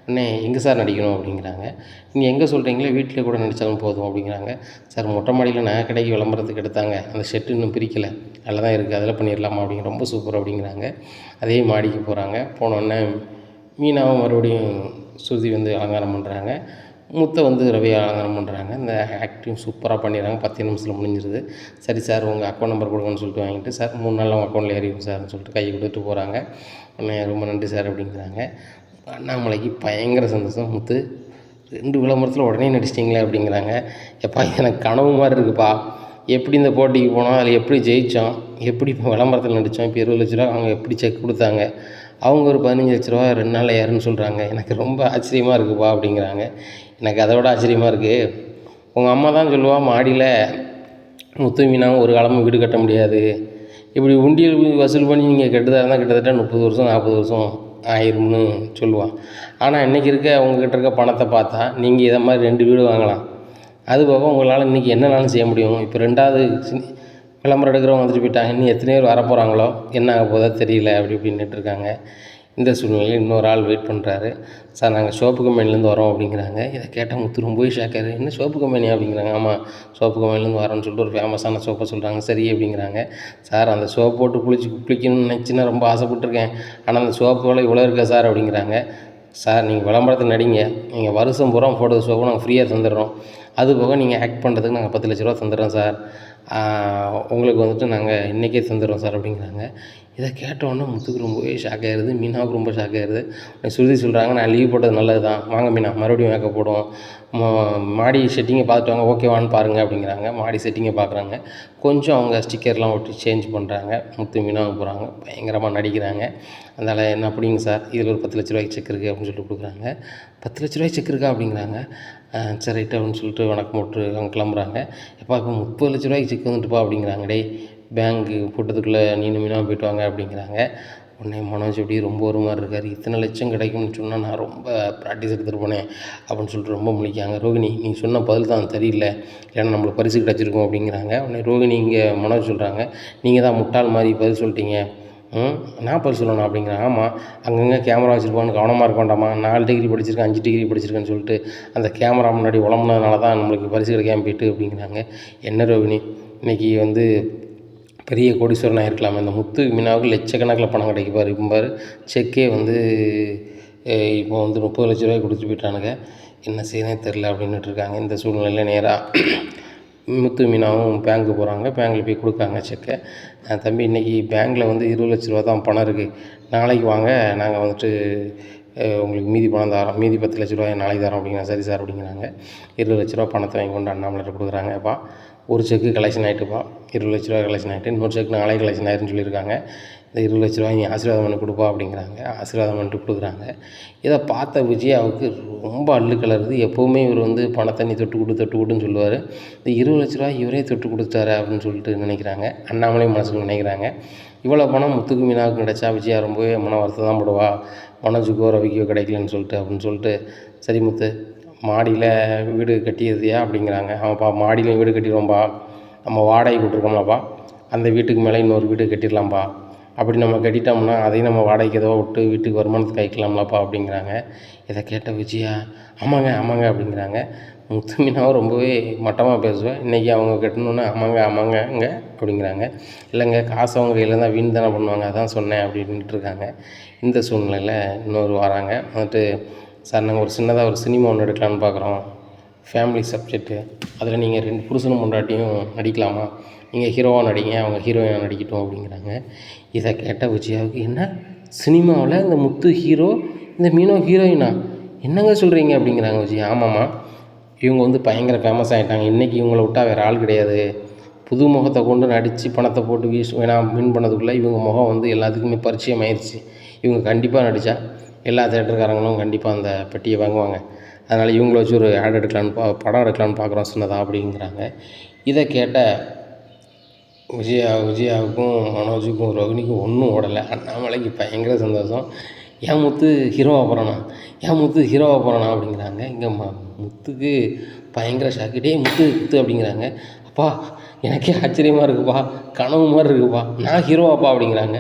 [SPEAKER 1] உடனே எங்கே சார் நடிக்கணும் அப்படிங்கிறாங்க. நீங்கள் எங்கே சொல்கிறீங்களோ வீட்டிலே கூட நடித்தாலும் போதும் அப்படிங்கிறாங்க. சார் மொட்டை மாடியில் நகை கடைக்கு விளம்பரத்துக்கு எடுத்தாங்க, அந்த ஷெட்டு இன்னும் பிரிக்கலை, அதில் தான் இருக்குது, அதில் பண்ணிடலாமா அப்படிங்கிற. ரொம்ப சூப்பர் அப்படிங்கிறாங்க. அதே மாடிக்கு போகிறாங்க. போனோடனே மீனாவும் மறுபடியும் சுருதி வந்து அலங்காரம் பண்ணுறாங்க. முத்தை வந்து ரவி அலங்காரம் பண்ணுறாங்க. இந்த ஆக்டிங் சூப்பராக பண்ணிடுறாங்க. 10 நிமிஷத்தில் முடிஞ்சிருது. சரி சார் உங்கள் அக்கௌண்ட் நம்பர் கொடுங்கன்னு சொல்லிட்டு வாங்கிட்டு, சார் 3 நாளில் உங்கள் அக்கௌண்ட்டில் ஏறிடும் சார்னு சொல்லிட்டு கையை கொடுத்துட்டு போகிறாங்க. உடனே ரொம்ப நன்றி சார் அப்படிங்கிறாங்க. அண்ணாமலைக்கு பயங்கர சந்தோஷம். முத்து 2 விளம்பரத்தில் உடனே நடிச்சிட்டிங்களே அப்படிங்கிறாங்க. எப்பா எனக்கு கனவு மாதிரி இருக்குப்பா, எப்படி இந்த போட்டிக்கு போனோம், அதில் எப்படி ஜெயித்தோம், எப்படி இப்போ விளம்பரத்தில் நடித்தோம், இப்போ 20 லட்ச ரூபா அவங்க எப்படி செக் கொடுத்தாங்க, அவங்க ஒரு 15 லட்ச ரூபா 2 நாளில் ஏறுன்னு சொல்கிறாங்க. எனக்கு ரொம்ப ஆச்சரியமாக இருக்குப்பா அப்படிங்கிறாங்க. எனக்கு அதை விட ஆச்சரியமாக இருக்குது, உங்கள் அம்மா தான் சொல்லுவா மாடியில் முத்து மீனாவும் ஒரு காலமும் வீடு கட்ட முடியாது, இப்படி உண்டியல் வசூல் பண்ணி நீங்கள் கெட்டதாக இருந்தால் கிட்டத்தட்ட 30 வருஷம் 40 வருஷம் ஆயிரும்னு சொல்லுவான். ஆனால் இன்றைக்கி இருக்க உங்ககிட்ட இருக்க பணத்தை பார்த்தா நீங்கள் இதை மாதிரி 2 வீடு வாங்கலாம். அது போக உங்களால் இன்றைக்கி என்னனாலும் செய்ய முடியும். இப்போ 2வது விளம்பரம் எடுக்கிறவங்க வந்துட்டு போயிட்டாங்க, இன்னும் எத்தனை பேர் வரப்போகிறாங்களோ, என்ன ஆக போதோ தெரியல அப்படி இப்படின்னுட்டு இருக்காங்க. இந்த சூழ்நிலையில் இன்னொரு ஆள் வெயிட் பண்ணுறாரு. சார் நாங்கள் சோப்பு கம்பெனிலேருந்து வரோம் அப்படிங்கிறாங்க. இதை கேட்டால் முத்து ரொம்பவே ஷாக்காரு. என்ன சோப்பு கம்பெனியா அப்படிங்கிறாங்க. ஆமாம் சோப்பு கம்பெனிலேருந்து வரோன்னு சொல்லிட்டு ஒரு ஃபேமஸான சோப்பை சொல்கிறாங்க. சரி அப்படிங்கிறாங்க. சார் அந்த சோப்பு போட்டு குளிக்கணும்னு நினச்சின்னா ரொம்ப ஆசைப்பட்டுருக்கேன், ஆனால் அந்த சோப்பு விலை இவ்வளோ இருக்கா சார் அப்படிங்கிறாங்க. சார் நீங்கள் விளம்பரத்துக்கு நடிங்க, நீங்கள் வருஷம் பூரா போடுற சோப்பு நாங்கள் ஃப்ரீயாக தந்துடுறோம், அது போக நீங்கள் ஆக்ட் பண்ணுறதுக்கு நாங்கள் 10 லட்ச ரூபா தந்துடுறோம் சார், உங்களுக்கு வந்துட்டு நாங்கள் இன்றைக்கே தந்துடுறோம் சார் அப்படிங்கிறாங்க. இதை கேட்டவுடனே முத்துக்கு ரொம்பவே ஷாக் ஆகிடுது. மீனாவுக்கு ரொம்ப ஷாக் ஆகிடுது. சுருதி சொல்கிறாங்க, நான் லீவ் போட்டது நல்லது தான், வாங்க மீனா மறுபடியும் மேக்கப் போடுவோம், மாடி செட்டிங்கை பார்த்துட்டு வாங்க, ஓகேவான்னு பாருங்கள் அப்படிங்கிறாங்க. மாடி செட்டிங்கை பார்க்குறாங்க. கொஞ்சம் அவங்க ஸ்டிக்கர்லாம் ஒட்டி சேஞ்ச் பண்ணுறாங்க. முத்து மீனாவுக்கு போகிறாங்க, பயங்கரமாக நடிக்கிறாங்க. அதனால் என்ன அப்படிங்க சார், இதில் ஒரு 10 லட்ச ரூபாய்க்கு செக் இருக்குது அப்படின்னு சொல்லிட்டு கொடுக்குறாங்க. 10 லட்ச ரூபாய்க்கு செக் இருக்கா அப்படிங்கிறாங்க. சரி ரைட்டு அப்படின்னு சொல்லிட்டு வணக்கம் போட்டு அவங்க கிளம்புறாங்க. எப்போ இப்போ 30 லட்ச ரூபாய்க்கு செக் வந்துட்டுப்பா அப்படிங்கிறாங்க. டேய் பேங்க்கு போட்டதுக்குள்ளே நீனு மீனாக போய்ட்டு வாங்க அப்படிங்கிறாங்க. உடனே மனோஜ் எப்படி ரொம்ப ஒரு மாதிரி இருக்கார். இத்தனை லட்சம் கிடைக்கும்னு சொன்னால் நான் ரொம்ப ப்ராக்டிஸ் எடுத்துருப்பேனே அப்படின்னு சொல்லிட்டு ரொம்ப முழிக்காங்க. ரோகிணி நீங்கள் சொன்ன பதில் தான் சரியில்லை, இல்லைன்னா நம்மளுக்கு பரிசு கிடச்சிருக்கும் அப்படிங்கிறாங்க. உடனே ரோகிணி இங்கே மனோஜ் சொல்கிறாங்க, நீங்கள் தான் முட்டாள் மாதிரி பதில் சொல்லிட்டீங்க. நான் பதில் சொல்லணும் அப்படிங்கிறாங்க. ஆமாம், அங்கங்கே கேமரா வச்சுருப்பான்னு கவனமாக இருக்க வேண்டாமா? 4 டிகிரி படிச்சிருக்கேன், 5 டிகிரி படிச்சிருக்கேன்னு சொல்லிட்டு அந்த கேமரா முன்னாடி உழம்புனதுனால தான் நம்மளுக்கு பரிசு கிடைக்காம போயிட்டு அப்படிங்கிறாங்க. என்ன ரோகிணி, இன்றைக்கி வந்து பெரிய கோடீஸ்வரன் ஆகிருக்கலாமே, இந்த முத்து மீனாவுக்கு லட்சக்கணக்கில் பணம் கிடைக்குப்பார். இப்போ பாரு செக்கே வந்து இப்போ வந்து 30 லட்ச ரூபாய் கொடுத்துட்டு போயிட்டானுங்க. என்ன செய்யறதுனே தெரில அப்படின்னுட்டு இருக்காங்க. இந்த சூழ்நிலையில் நேராக முத்து மீனாவும் பேங்க்கு போகிறாங்க. பேங்க்கில் போய் கொடுக்காங்க செக்கை. தம்பி இன்றைக்கி பேங்க்கில் வந்து 20 லட்ச ரூபா தான் பணம் இருக்குது, நாளைக்கு வாங்க நாங்கள் வந்துட்டு உங்களுக்கு மீதி பணம் தரோம், மீதி 10 லட்ச ரூபாய் நாளைக்கு தரோம் அப்படிங்கிறாங்க. சரி சார் அப்படிங்கிறாங்க. 20 லட்ச ரூபா பணத்தை வாங்கி கொண்டு அண்ணாமலை கொடுக்குறாங்கப்பா. ஒரு செக்கு கலெக்ஷன் ஆகிட்டுப்பா, 20 லட்ச ரூபா கலெக்ஷன் ஆகிட்டு, இன்னொரு செக் நாளைக்கு கலெக்ஷன் ஆயிருன்னு சொல்லியிருக்காங்க. இந்த 20 லட்ச ரூபாய் நீ ஆசீர்வாதம் பண்ணி கொடுப்பா அப்படிங்கிறாங்க. ஆசீர்வாதம் பண்ணிட்டு கொடுக்குறாங்க. இதை பார்த்த விஜயாவுக்கு ரொம்ப அள்ளு கலருது. எப்போவுமே இவர் வந்து பணத்தை நீ தொட்டு கொடுன்னு சொல்லுவார். இந்த 20 லட்ச ரூபாய் இவரே தொட்டு கொடுத்தாரு அப்படின்னு சொல்லிட்டு நினைக்கிறாங்க. அண்ணாமலையும் மனசுக்கு நினைக்கிறாங்க. இவ்வளோ பணம் முத்துக்கு மீனாவுக்கு கிடைச்சா விஜயா ரொம்பவே மன வருத்தம் தான் போடுவா, மனோஜுக்கோ ரவிக்கோ கிடைக்கலன்னு சொல்லிட்டு அப்படின்னு சொல்லிட்டு, சரி முத்து மாடியில் வீடு கட்டியதுயா அப்படிங்கிறாங்க. ஆமாப்பா மாடியிலையும் வீடு கட்டிடுவோம்ப்பா, நம்ம வாடகை விட்டுருக்கோம்லப்பா, அந்த வீட்டுக்கு மேலே இன்னொரு வீடு கட்டிடலாம்ப்பா, அப்படி நம்ம கட்டிட்டோம்னா அதையும் நம்ம வாடகைக்கு ஏதோ விட்டு வீட்டுக்கு வருமானத்துக்கு வைக்கலாம்லப்பா அப்படிங்கிறாங்க. இதை கேட்ட விஜயா ஆமாங்க ஆமாங்க அப்படிங்கிறாங்க. முத்து மீனாவும் ரொம்பவே மட்டமாக பேசுவேன். இன்றைக்கி அவங்க கட்டணுன்னு ஆமாங்க அப்படிங்கிறாங்க. இல்லைங்க காசு அவங்க கையில் தான் வீண் தானே பண்ணுவாங்க, அதான் சொன்னேன் அப்படின்ட்டு இருக்காங்க. இந்த சூழ்நிலையில் இன்னொரு வராங்க. வந்துட்டு சார் நாங்கள் ஒரு சின்னதாக ஒரு சினிமா ஒன்று எடுக்கலான்னு பார்க்குறோம், ஃபேமிலி சப்ஜெக்ட்டு, அதில் நீங்கள் 2 புருஷனும் பொண்டாட்டியும் நடிக்கலாமா, நீங்கள் ஹீரோவாக நடிங்க, அவங்க ஹீரோயினாக நடிக்கட்டும் அப்படிங்கிறாங்க. இதை கேட்ட விஜயாவுக்கு என்ன சினிமாவில் இந்த முத்து ஹீரோ, இந்த மீனோ ஹீரோயினா, என்னங்க சொல்கிறீங்க அப்படிங்கிறாங்க விஜயா. ஆமாம்மா, இவங்க வந்து பயங்கர ஃபேமஸ் ஆகிட்டாங்க, இன்றைக்கி இவங்கள விட்டால் வேறு ஆள் கிடையாது, புது முகத்தை கொண்டு நடித்து பணத்தை போட்டு வின் பண்ணதுக்குள்ளே இவங்க முகம் வந்து எல்லாத்துக்குமே பரிச்சயம் ஆயிடுச்சு. இவங்க கண்டிப்பாக நடித்தா எல்லா தேட்டருக்காரங்களும் கண்டிப்பாக அந்த பெட்டியை வாங்குவாங்க, அதனால் இவங்கள வச்சு ஒரு ஆட் எடுக்கலான்னு படம் எடுக்கலான்னு பார்க்குறோம் சின்னதாக அப்படிங்கிறாங்க. இதை கேட்ட விஜயாவுக்கும் மனோஜுக்கும் ரோகிணிக்கும் ஒன்றும் ஓடலை. அண்ணாமலைக்கு பயங்கர சந்தோஷம். ஏன் முத்து ஹீரோவாக போகிறானா அப்படிங்கிறாங்க. இங்கே முத்துக்கு பயங்கர ஷாக்கிட்டே முத்து அப்படிங்கிறாங்க. அப்பா எனக்கே ஆச்சரியமாக இருக்குப்பா, கனவு மாதிரி இருக்குப்பா, நான் ஹீரோவாப்பா அப்படிங்கிறாங்க.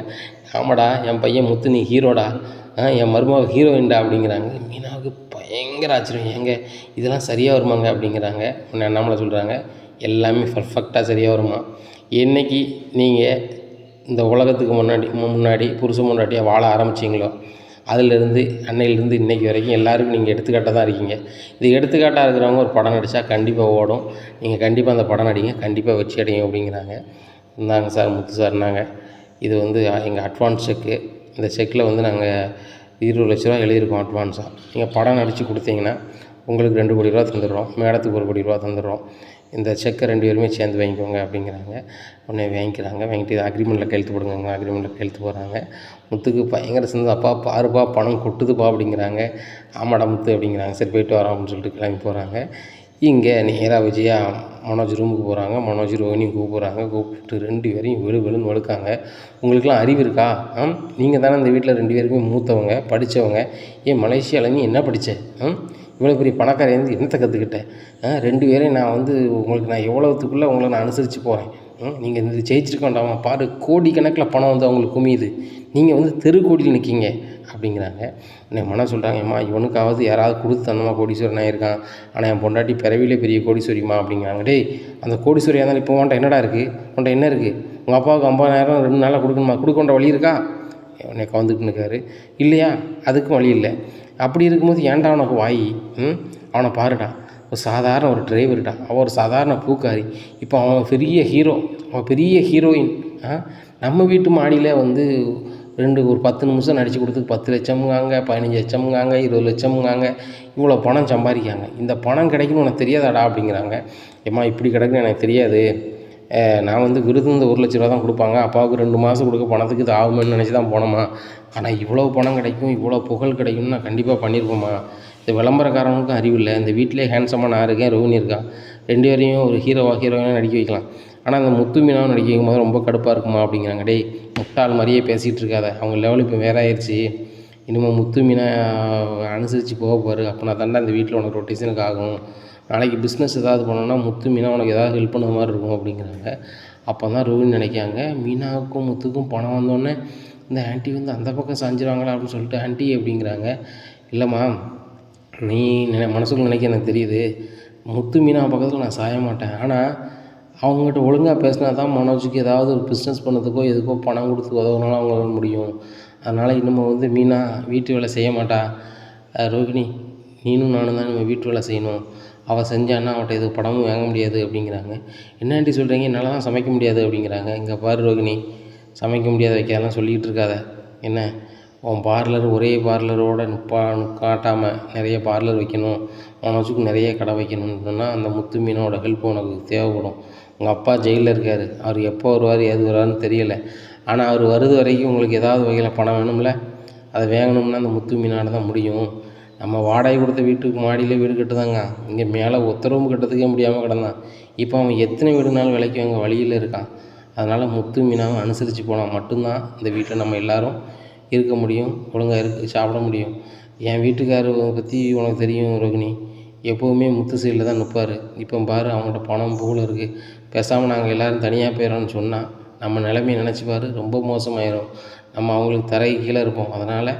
[SPEAKER 1] ஆமாடா என் பையன் முத்து நீ ஹீரோடா, என் மருமக ஹீரோயின்டா அப்படிங்கிறாங்க. மீனாவுக்கு பயங்கர ஆச்சரியம், ஏங்க இதெல்லாம் சரியாக வருமாங்க அப்படிங்கிறாங்க. உடனே அண்ணாமலை சொல்கிறாங்க, எல்லாமே பர்ஃபெக்டாக சரியாக வருமா, என்றைக்கு நீங்கள் இந்த உலகத்துக்கு முன்னாடி புருஷன் முன்னாடியாக வாழ ஆரம்பிச்சிங்களோ அதிலிருந்து அன்னையிலேருந்து இன்றைக்கி வரைக்கும் எல்லாருக்கும் நீங்கள் எடுத்துக்காட்டாக தான் இருக்கீங்க. இது எடுத்துக்காட்டாக இருக்கிறவங்க ஒரு படம் நடித்தா கண்டிப்பாக ஓடும், நீங்கள் கண்டிப்பாக அந்த படம் நடிங்க, கண்டிப்பாக வச்சு அடைங்க அப்படிங்கிறாங்க. இந்தாங்க சார் முத்து சார்னாங்க, இது வந்து எங்கள் அட்வான்ஸ் செக்கு, இந்த செக்கில் வந்து நாங்கள் 20 லட்ச ரூபா எழுதியிருக்கோம் அட்வான்ஸாக, நீங்கள் படம் நடித்து கொடுத்தீங்கன்னா உங்களுக்கு 2 கோடி ரூபா தந்துடுறோம், மேடத்துக்கு 1 கோடி ரூபா தந்துடுறோம், இந்த செக்கை 2 பேருமே சேர்ந்து வாங்கிக்கோங்க அப்படிங்கிறாங்க. உடனே வாங்கிட்டு இதை அக்ரிமெண்ட்டில் கையெழுத்து போடுங்க, அக்ரிமெண்ட்டில் கையெழுத்து போடுறாங்க. முத்துக்கு பயங்கர சந்தோஷம், அப்பா பாருப்பா பணம் கொட்டுதுப்பா அப்படிங்கிறாங்க. ஆமாடா முத்து அப்படிங்கிறாங்க. சரி போயிட்டு வரோம் அப்படின்னு சொல்லிட்டு கிளம்பி போகிறாங்க. இங்கே நேராக விஜயா மனோஜ் ரூமுக்கு போகிறாங்க. மனோஜ் ரோஹினி கூப்பிட்டு 2 பேரையும் வெளுன்னு வழுக்காங்க. உங்களுக்கெல்லாம் அறிவு இருக்கா? நீங்கள் தானே இந்த வீட்டில் 2 பேருமே மூத்தவங்க, படித்தவங்க, ஏன் மலேசியாவில் நீ என்ன படித்த, இவ்வளோ பெரிய பணக்காரையிலேருந்து என்னத்தை கற்றுக்கிட்டேன், 2 பேரையும் நான் வந்து உங்களுக்கு நான் எவ்வளோத்துக்குள்ளே உங்களை நான் அனுசரித்து போகிறேன், நீங்கள் இந்த ஜெயிச்சிருக்க வேண்டாமா, பாரு கோடிக்கணக்கில் பணம் வந்து அவங்களுக்கு குமியுது, நீங்கள் வந்து தெருக்கோடியில் நிற்கிங்க அப்படிங்கிறாங்க. மன சொல்கிறாங்க, அம்மா இவனுக்காவது யாராவது கொடுத்து தந்தமா கோடீஸ்வரன் ஆகியிருக்கான், ஆனால் என் பொண்டாட்டி பிறவிலே பெரிய கோடீஸ்வரிமா அப்படிங்கிறாங்க. டேய் அந்த கோடீஸ்வரியாக இருந்தாலும் இப்போ உன்ட்ட என்னடா இருக்குது, உன்ட்ட என்ன இருக்குது, உங்கள் அப்பாவுக்கு 50,000 2 நாளாக கொடுக்கணுமா, கொடுக்கொண்ட வழி இருக்கா, உன்னை கவுந்துட்டு இருக்காரு இல்லையா, அதுக்கும் வழி இல்லை, அப்படி இருக்கும்போது ஏன்டா அவனுக்கு வாய், அவனை பாருடா, ஒரு சாதாரண ஒரு டிரைவர்டா, அவன் ஒரு சாதாரண பூக்காரி, இப்போ அவன் பெரிய ஹீரோ, அவன் பெரிய ஹீரோயின், நம்ம வீட்டு மாடியில் வந்து ஒரு 10 நிமிஷம் நடித்து கொடுத்துக்கு 10 லட்சம்ங்காங்க, 15 லட்சம்ங்காங்க, 20 லட்சம்ங்காங்க, இவ்வளோ பணம் சம்பாதிக்காங்க, இந்த பணம் கிடைக்குன்னு உனக்கு தெரியாதாடா அப்படிங்கிறாங்க. ஏம்மா இப்படி கிடக்குன்னு எனக்கு தெரியாது, நான் வந்து விருது இந்த 1 லட்ச ரூபா தான் கொடுப்பாங்க, அப்பாவுக்கு 2 மாதம் கொடுக்க பணத்துக்கு இது ஆகுமென்னு நினச்சி தான் போனோமா, ஆனால் இவ்வளோ பணம் கிடைக்கும், இவ்வளோ புகழ் கிடைக்கும்னு நான் கண்டிப்பாக பண்ணியிருப்போம்மா, இந்த விளம்பரக்காரனுக்கும் அறிவு இல்லை, இந்த வீட்டிலே ஹேண்ட்ஸமாக நான் இருக்கேன், ரோஹினி இருக்கான், 2 பேரையும் ஒரு ஹீரோயினாக நடிக்க வைக்கலாம், ஆனால் அந்த முத்து மீனாவும் நடிக்கும் போது ரொம்ப கடுப்பாக இருக்குமா அப்படிங்கிறாங்க. டேய் முட்டாள் மாதிரியே பேசிகிட்டு இருக்காத, அவங்க லெவல் இப்போ வேற ஆயிடுச்சு. இனிமேல் முத்து மீனை அனுசரித்து போக போகிற அப்போ நான் தாண்டா இந்த வீட்டில் உனக்கு ரொட்டேஷனுக்கு ஆகும். நாளைக்கு பிஸ்னஸ் ஏதாவது பண்ணோன்னா முத்து மீனா உனக்கு ஏதாவது ஹெல்ப் பண்ண மாதிரி இருக்கும் அப்படிங்கிறாங்க. அப்போ தான் ரோஹிணி நினைக்காங்க, மீனாவுக்கும் முத்துக்கும் பணம் வந்தோடனே இந்த ஆண்டி வந்து அந்த பக்கம் சாஞ்சிருவாங்களா அப்படின்னு சொல்லிட்டு ஆண்டி அப்படிங்கிறாங்க. இல்லைம்மா, நீ மனசுக்குள்ள நினைக்க எனக்கு தெரியுது. முத்து மீனா பக்கத்தில் நான் சாய மாட்டேன். ஆனால் அவங்ககிட்ட ஒழுங்காக பேசினா தான் மனோஜுக்கு ஏதாவது ஒரு பிஸ்னஸ் பண்ணதுக்கோ எதுக்கோ பணம் கொடுத்து உதவுனாலும் அவங்களால முடியும். அதனால் இன்னமும் வந்து மீனா வீட்டு வேலை செய்ய மாட்டா. ரோஹிணி, நீனும் நானும் தான் நம்ம வீட்டு வேலை செய்யணும். அவள் செஞ்சான்னா அவட்ட எதுவும் பணமும் வாங்க முடியாது அப்படிங்கிறாங்க. என்ன ஆண்டி சொல்கிறீங்க, என்னால் தான் சமைக்க முடியாது அப்படிங்கிறாங்க. இங்கே பாரு ரோஹிணி, சமைக்க முடியாத வைக்காதெல்லாம் சொல்லிக்கிட்டு இருக்காத. என்ன உன் பார்லர் ஒரே பார்லரோட காட்டாமல் நிறைய பார்லர் வைக்கணும், மனோஜுக்கு நிறைய கடை வைக்கணும்னு சொன்னால் அந்த முத்து மீனோட ஹெல்ப் உனக்கு தேவைப்படும். உங்கள் அப்பா ஜெயிலில் இருக்கார், அவர் எப்போ வருவார் ஏது வருவார்னு தெரியலை. ஆனால் அவர் வருது வரைக்கும் உங்களுக்கு ஏதாவது வகையில் பணம் வேணும்ல, அதை வாங்கணும்னா அந்த முத்து மீனால தான் முடியும். நம்ம வாடகை கொடுத்த வீட்டுக்கு மாடியில் வீடு கட்டுதாங்க, இங்கே மேலே ஒத்த ரூம் கட்டுறதுக்கே முடியாமல் கிடந்தான். இப்போ அவன் எத்தனை வீடுனாலும் விலைக்கு வாங்க வழியில் இருக்கான். அதனால் முத்து மீனாவை அனுசரித்து போனால் மட்டும்தான் இந்த வீட்டில் நம்ம எல்லோரும் இருக்க முடியும், ஒழுங்காக சாப்பிட முடியும். என் வீட்டுக்காரரை பற்றி உனக்கு தெரியும் ரோகிணி, எப்போவுமே முத்து சைடில் தான் நிற்பார். இப்போ பாரு அவங்கள்ட்ட பணம் புகழ் இருக்குது. பேசாமல் நாங்கள் எல்லோரும் தனியாக போயிடறோன்னு சொன்னால் நம்ம நிலைமையை நினச்சிப்பார், ரொம்ப மோசமாயிடும். நம்ம அவங்களுக்கு தரைக்கு கீழே இருப்போம். அதனால்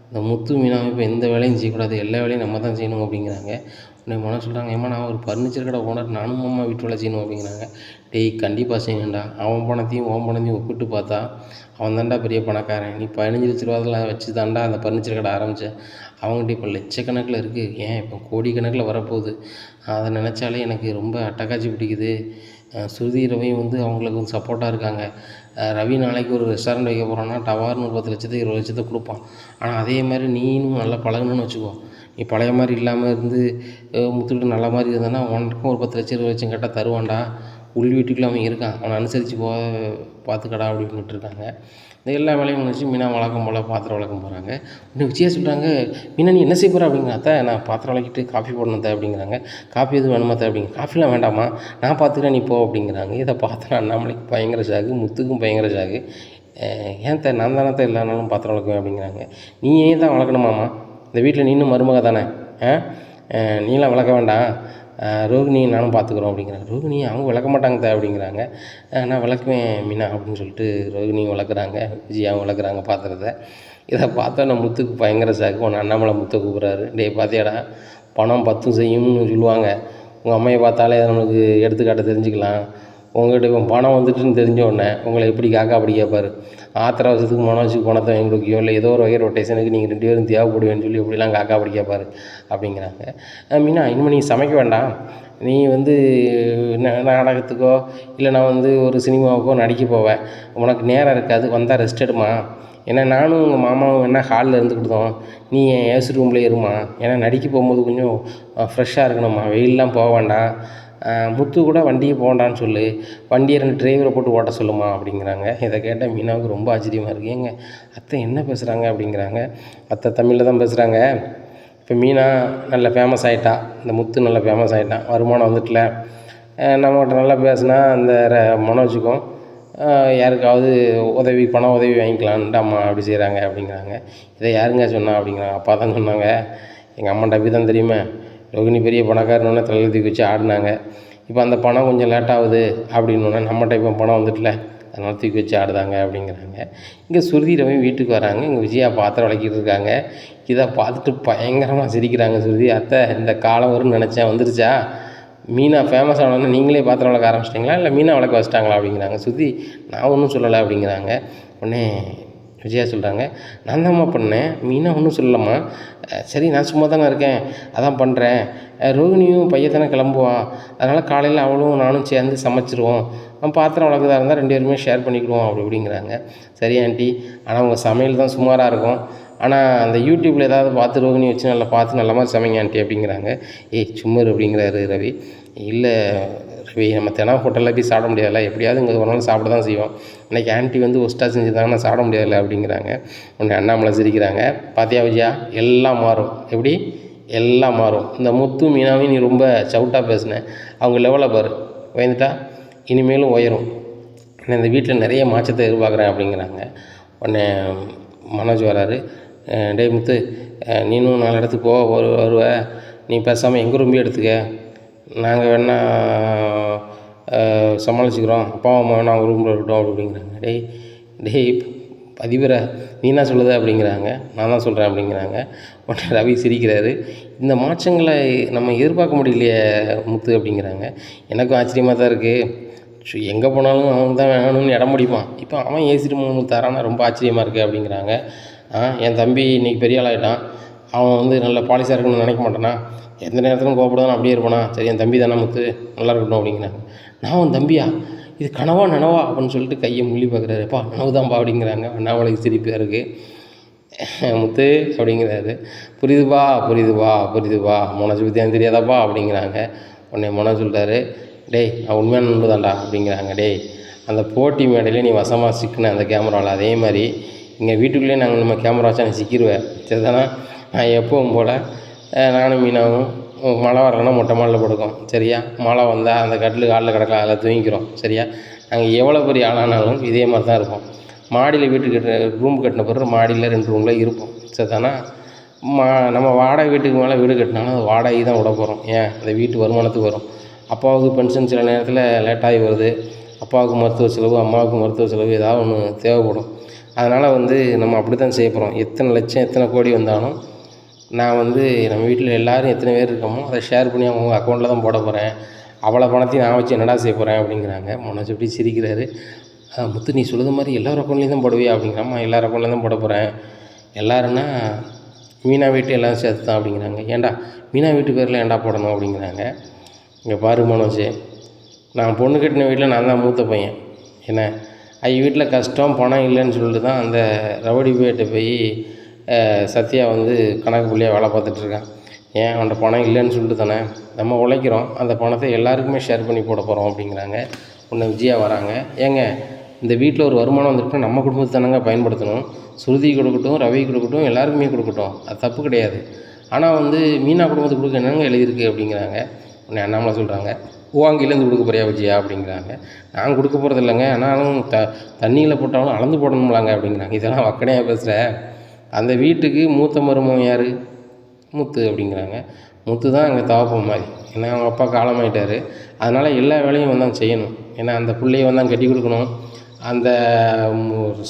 [SPEAKER 1] இந்த முத்து மீனாவை இப்போ எந்த வேலையும் செய்யக்கூடாது, எல்லா வேலையும் நம்ம தான் செய்யணும் அப்படிங்கிறாங்க. உடனே மனம் சொல்கிறாங்க, ஏம்மா நான் ஒரு ஃபர்னிச்சர் கடை ஓனர், நானும் அம்மா வீட்டு வேலை செய்யணும் அப்படிங்கிறாங்க. டேய் கண்டிப்பாக செய்யணும்டா, அவன் பணத்தையும் உன் பணத்தையும் ஒப்பிட்டு பார்த்தா அவன் தாண்டா பெரிய பணக்காரன். நீ 15 லட்ச ரூபாவில் வச்சு தாண்டா அந்த ஃபர்னிச்சர் கடை ஆரம்பித்தேன். அவங்ககிட்ட இப்போ லட்சக்கணக்கில் இருக்குது, ஏன் இப்போ கோடிக்கணக்கில் வரப்போகுது. அதை நினச்சாலே எனக்கு ரொம்ப அட்டகாட்சி பிடிக்குது. ஸ்ருதி ரவியும் வந்து அவங்களுக்கு வந்து சப்போர்ட்டாக இருக்காங்க. ரவி நாளைக்கு ஒரு ரெஸ்டாரண்ட் வைக்க போகிறான்னா டவார்னு ஒரு 10 லட்சத்தை 20 லட்சத்தை கொடுப்பான். ஆனால் அதே மாதிரி நீனும் நல்லா பழகணும்னு வச்சுக்கோ. நீ பழைய மாதிரி இல்லாமல் இருந்து முத்துக்கிட்ட நல்ல மாதிரி இருந்தேன்னா உனக்கும் ஒரு 10 லட்சம் 20 லட்சம் கேட்டால் தருவான்டா. உள் வீட்டுக்குள்ளே அவன் இருக்கான், அவனை அனுசரித்து பார்த்துக்கடா அப்படின்னு விட்டுருக்காங்க. இந்த எல்லா வேலையும் முடிச்சு மீனா வழக்கம் போல் பாத்திரம் வளர்க்க போகிறாங்க. இன்னும் விஜயா சொல்கிறாங்க, மீனா நீ என்ன செய்ய போகிற அப்படிங்கிற. அத்தை நான் பாத்திரம் வளர்க்கிட்டு காஃபி போடணும் அத்தை அப்படிங்கிறாங்க. காஃபி எதுவும் வேணுமா அத்தை அப்படிங்க. காஃபிலாம் வேண்டாமா, நான் பார்த்துக்கிறேன் நீ போ அப்படிங்கிறாங்க. இதை பார்த்தா அண்ணாமலைக்கு பயங்கர ஷாக்கு, முத்துக்கும் பயங்கர ஷாக்கு. ஏன் த நான் தானே எல்லா நாளும் பாத்திரம் வளர்க்குவேன் அப்படிங்கிறாங்க. நீ ஏன் தான் வளர்க்கணுமாம்மா, இந்த வீட்டில் நீனும் மருமக தானே, நீலாம் வளர்க்க வேண்டாம், ரோகிணி நானும் பார்த்துக்குறோம் அப்படிங்கிறாங்க. ரோகிணி அவங்க விளக்க மாட்டாங்க தான் அப்படிங்கிறாங்க. நான் விளக்குவேன் மீனா அப்படின்னு சொல்லிட்டு ரோகிணியும் வளர்க்குறாங்க, விஜயாவும் வளர்க்குறாங்க பாத்திரத்தை. இதை பார்த்தோன்னே முத்துக்கு பயங்கர சாக்கு. ஒன்று அண்ணாமலை முத்தை கூப்பிட்றாரு, டேய் பார்த்தியாடா பணம் 10 செய்யும்னு சொல்லுவாங்க, உங்கள் அம்மையை பார்த்தாலே நம்மளுக்கு எடுத்துக்காட்ட தெரிஞ்சுக்கலாம். உங்கள்கிட்ட இப்போ பணம் வந்துட்டுன்னு தெரிஞ்ச உடனே உங்களை எப்படி காக்கா அப்படி கேட்பார். ஆத்திர அவசரத்துக்கு மனோஜுக்கு பணத்தை வாங்கி கொடுக்கியோ இல்லை ஏதோ ஒரு வகை ரொட்டேஷனுக்கு நீங்கள் 2 பேரும் தேவைப்படுவேன்னு சொல்லி எப்படிலாம் காக்கா அப்படி கேட்பார் அப்படிங்கிறாங்க. மீனா இனிமேல் நீ சமைக்க வேண்டாம், நீ வந்து நாடகத்துக்கோ இல்லை நான் வந்து ஒரு சினிமாவுக்கோ நடிக்க போவேன், உனக்கு நேரம் இருக்காது, வந்தால் ரெஸ்ட் எடுமா. ஏன்னா நானும் உங்கள் மாமாவும் வேணா ஹாலில் இருந்துக்கிட்டோம், நீ என் ஏசி ரூம்லேயே இருமா. ஏன்னா நடிக்க போகும்போது கொஞ்சம் ஃப்ரெஷ்ஷாக இருக்கணும்மா, வெயிலெலாம் போக வேண்டாம். முத்து கூட வண்டியை போகண்டான்னு சொல்லு, வண்டியை 2 டிரைவரை போட்டு ஓட்ட சொல்லுமா அப்படிங்கிறாங்க. இதை கேட்டால் மீனாவுக்கு ரொம்ப ஆச்சரியமாக இருக்குது. ஏங்க அத்தை என்ன பேசுகிறாங்க அப்படிங்கிறாங்க. அத்தை தமிழில் தான் பேசுகிறாங்க. இப்போ மீனா நல்ல ஃபேமஸ் ஆகிட்டா, இந்த முத்து நல்ல ஃபேமஸ் ஆகிட்டான், வருமானம் வந்துட்டல, நம்மகிட்ட நல்லா பேசுனா அந்த மனோஜுக்கும் யாருக்காவது உதவி பணம் உதவி வாங்கிக்கலான்ட்டு அம்மா அப்படி செய்கிறாங்க அப்படிங்கிறாங்க. இதை யாருங்க சொன்னா அப்படிங்கிறாங்க. அப்பா தான் சொன்னாங்க, எங்கள் அம்மா டப்பி தான் தெரியுமே, ரோகிணி பெரிய பணக்காரனோடனே தலையில் தூக்கி வச்சு ஆடினாங்க, இப்போ அந்த பணம் கொஞ்சம் லேட் ஆகுது அப்படின்னோடனே நம்மகிட்ட இப்போ பணம் வந்துட்டல அதனால் தூக்கி வச்சு ஆடுதாங்க அப்படிங்கிறாங்க. இங்கே ஸ்ருதி ரவி வீட்டுக்கு வராங்க, இங்கே விஜயா பாத்திரம் விளக்கிட்டு இருக்காங்க. இதை பார்த்துட்டு பயங்கரமாக சிரிக்கிறாங்க ஸ்ருதி. அத்தை இந்த காலம் வரும்னு நினச்சேன், வந்துருச்சா, மீனா ஃபேமஸ் ஆனோடனே நீங்களே பாத்திரம் வளர்க்க ஆரம்பிச்சிட்டிங்களா இல்லை மீனா வளர்க்க வச்சிட்டாங்களா அப்படிங்கிறாங்க. ஸ்ருதி நான் ஒன்றும் சொல்லலை அப்படிங்கிறாங்க. உடனே விஜயா சொல்கிறாங்க, நான் தான்மா பண்ணேன், மீனா ஒன்றும் சொல்லலம்மா. சரி நான் சும்மா தானே இருக்கேன் அதான் பண்ணுறேன், ரோகிணியும் பையத்தானே கிளம்புவா, அதனால் காலையில் அவளும் நானும் சேர்ந்து சமைச்சிருவோம், பாத்திரம் வளர்க்குறதா இருந்தால் 2 பேருமே ஷேர் பண்ணிக்கிடுவோம் அப்படி அப்படிங்கிறாங்க. சரி ஆண்டி, ஆனால் உங்கள் சமையல் தான் சுமாராக இருக்கும், ஆனால் அந்த யூடியூப்பில் ஏதாவது பார்த்து ரோகிணி வச்சு நல்லா பார்த்து நல்ல மாதிரி சமைங்க ஆண்டி அப்படிங்கிறாங்க. ஏய் சும்மர் அப்படிங்கிறாரு ரவி. இல்லை ரவி, நம்ம தினம் ஹோட்டலில் போய் சாப்பிட முடியாதுல்ல, எப்படியாவது இங்கே ஒரு நாள் சாப்பிட தான் செய்வோம், இன்றைக்கி ஆண்டி வந்து ஒஸ்ட்டாக செஞ்சுருந்தாங்கன்னா சாப்பிட முடியாதுல்ல அப்படிங்கிறாங்க. உடனே அண்ணாமலை சிரிக்கிறாங்க. பாத்தியா விஜயா, எல்லாம் மாறும், எப்படி எல்லாம் மாறும். இந்த முத்து மீனாவையும் நீ ரொம்ப சவுட்டாக பேசினேன், அவங்க லெவலில் பாரு வந்துட்டா, இனிமேலும் உயரும். நான் இந்த வீட்டில் நிறைய மாற்றத்தை எதிர்பார்க்குறேன் அப்படிங்கிறாங்க. உடனே மனோஜ் வராரு. டேய் முத்து, நீனும் 4 இடத்துக்கு வருவ, நீ பேசாமல் எங்கள் ரூமே எடுத்துக்க, நாங்கள் வேணா சமாளிச்சுக்கிறோம், அப்பா அம்மா வேணா அவங்க ரூமில் இருக்கட்டும் அப்படிங்கிறாங்க. டேய் டேய் பதிவரை நீ என்ன சொல்லுத அப்படிங்கிறாங்க. நான் தான் சொல்கிறேன் அப்படிங்கிறாங்க. உடனே ரவி சிரிக்கிறாரு. இந்த மாற்றங்களை நம்ம எதிர்பார்க்க முடியலையே முத்து அப்படிங்கிறாங்க. எனக்கும் ஆச்சரியமாக தான் இருக்குது. எங்கே போனாலும் அவன் தான் வேணும்னு இடம் முடிப்பான், இப்போ அவன் ஏசி ரூம் தரானா ரொம்ப ஆச்சரியமாக இருக்குது அப்படிங்கிறாங்க. என் தம்பி இன்றைக்கி பெரிய ஆளாகிட்டான், அவன் வந்து நல்ல பாலிசாக இருக்குன்னு நினைக்க மாட்டானா, எந்த நேரத்துலையும் கோபப்படுதான் அப்படியே இருப்பானா, சரி என் தம்பி தானே முத்து, நல்லா இருக்கட்டும் அப்படிங்கிறாங்க. நான் உன் தம்பியா, இது கனவா நனவா அப்படின்னு சொல்லிட்டு கையை முள்ளி பார்க்குறாரு. அப்பா நனவு தான்ப்பா அப்படிங்கிறாங்க. அண்ணாமலைக்கு சிரிப்பாக இருக்குது. முத்து அப்படிங்கிறாரு. புரியுதுப்பா புரியுதுப்பா புரியுதுப்பா, மனோஜ் பற்றி எனக்கு தெரியாதாப்பா அப்படிங்கிறாங்க. உடனே மனோஜ் சொல்லிட்டாரு. டேய் நான் உண்மையான நண்பு தான்டா அப்படிங்கிறாங்க. டேய் அந்த போட்டி மேடையிலே நீ வசமாக சிக்கின அந்த கேமராவில், அதே மாதிரி இங்கே வீட்டுக்குள்ளேயே நாங்கள் நம்ம கேமரா வச்சா நீ சிக்கிடுவேன், சரிதானா? நான் எப்பவும் போல் நானும் மீனாவும் மழை வரலன்னா மொட்டை மாடியில் படுக்கோம், சரியா? மழை வந்தால் அந்த கட்டில் காலில் கிடக்கலாம், அதில் தூங்கிக்கிறோம், சரியா? நாங்கள் எவ்வளோ பெரிய ஆளானாலும் இதே மாதிரி தான் இருப்போம். மாடியில் வீட்டு ரூம் கட்டின பிறகு மாடியில் 2 ரூமில் இருப்போம், சரிதானா? நம்ம வாடகை வீட்டுக்கு மேலே வீடு கட்டினாலும் அது வாடகை தான் விட போகிறோம். ஏன், அந்த வீட்டு வருமானத்துக்கு வரும். அப்பாவுக்கு பென்ஷன் சில நேரத்தில் லேட்டாகி வருது, அப்பாவுக்கு மருத்துவ செலவு, அம்மாவுக்கு மருத்துவ செலவு, ஏதாவது ஒன்று தேவைப்படும். அதனால் வந்து நம்ம அப்படி தான் செய்ய போகிறோம். எத்தனை லட்சம் எத்தனை கோடி வந்தாலும் நான் வந்து நம்ம வீட்டில் எல்லோரும் எத்தனை பேர் இருக்கோமோ அதை ஷேர் பண்ணி அவங்க அக்கௌண்ட்டில் தான் போட போகிறேன், அவ்வளோ பணத்தையும் நான் வச்சு என்னடா செய்ய போகிறேன் அப்படிங்கிறாங்க. மனோஜ் எப்படி சிரிக்கிறாரு. முத்து நீ சொல்லுது மாதிரி எல்லார் அக்கௌண்ட்லேயும் தான் போடுவியா அப்படிங்கிறாம்மா. எல்லார் அக்கௌண்ட்லேயும் தான் போட போகிறேன். எல்லாருன்னா மீனா வீட்டு எல்லோரும் சேர்த்து தான் அப்படிங்கிறாங்க. ஏன்டா மீனா வீட்டு பேரில் ஏன்டா போடணும் அப்படிங்கிறாங்க. இங்கே பாரு மனோஜ், நான் பொண்ணு கட்டின வீட்டில் நான் தான் மூத்த பையன். என்ன வீட்டில் கஷ்டம் பணம் இல்லைன்னு சொல்லிட்டு தான் அந்த ரவுடி பேட்டை போய் சத்யா வந்து கணக்கு புள்ளியாக வேலை பார்த்துட்ருக்கான். ஏன், அவன்கிட்ட பணம் இல்லைன்னு சொல்லிட்டு தானே நம்ம உழைக்கிறோம், அந்த பணத்தை எல்லாருக்குமே ஷேர் பண்ணி போட போகிறோம் அப்படிங்கிறாங்க. ஒன்று விஜயா வராங்க. ஏங்க இந்த வீட்டில் ஒரு வருமானம் வந்துட்டு நம்ம குடும்பத்தை தானங்க பயன்படுத்தணும், ஸ்ருதி கொடுக்கட்டும், ரவி கொடுக்கட்டும், எல்லாருக்குமே கொடுக்கட்டும், அது தப்பு கிடையாது. ஆனால் வந்து மீனா குடும்பத்துக்கு கொடுக்க என்னங்க எழுதியிருக்கு அப்படிங்கிறாங்க. உடனே அண்ணாமலை சொல்கிறாங்க, அங்கேருந்து கொடுக்க போறியா விஜயா அப்படிங்கிறாங்க. நான் கொடுக்க போகிறது இல்லைங்க, ஆனாலும் தண்ணியில் போட்டாலும் அளந்து போடணும்லாங்க அப்படிங்கிறாங்க. இதெல்லாம் வக்கனையாக பேசுகிற, அந்த வீட்டுக்கு மூத்த மருமகன் யார், முத்து அப்படிங்கிறாங்க. முத்து தான் அங்கே தவப்பம் மாதிரி, ஏன்னா அவங்க அப்பா காலமாயிட்டார், அதனால் எல்லா வேலையும் வந்தான் செய்யணும். ஏன்னா அந்த பிள்ளையை வந்தான் கட்டி கொடுக்கணும், அந்த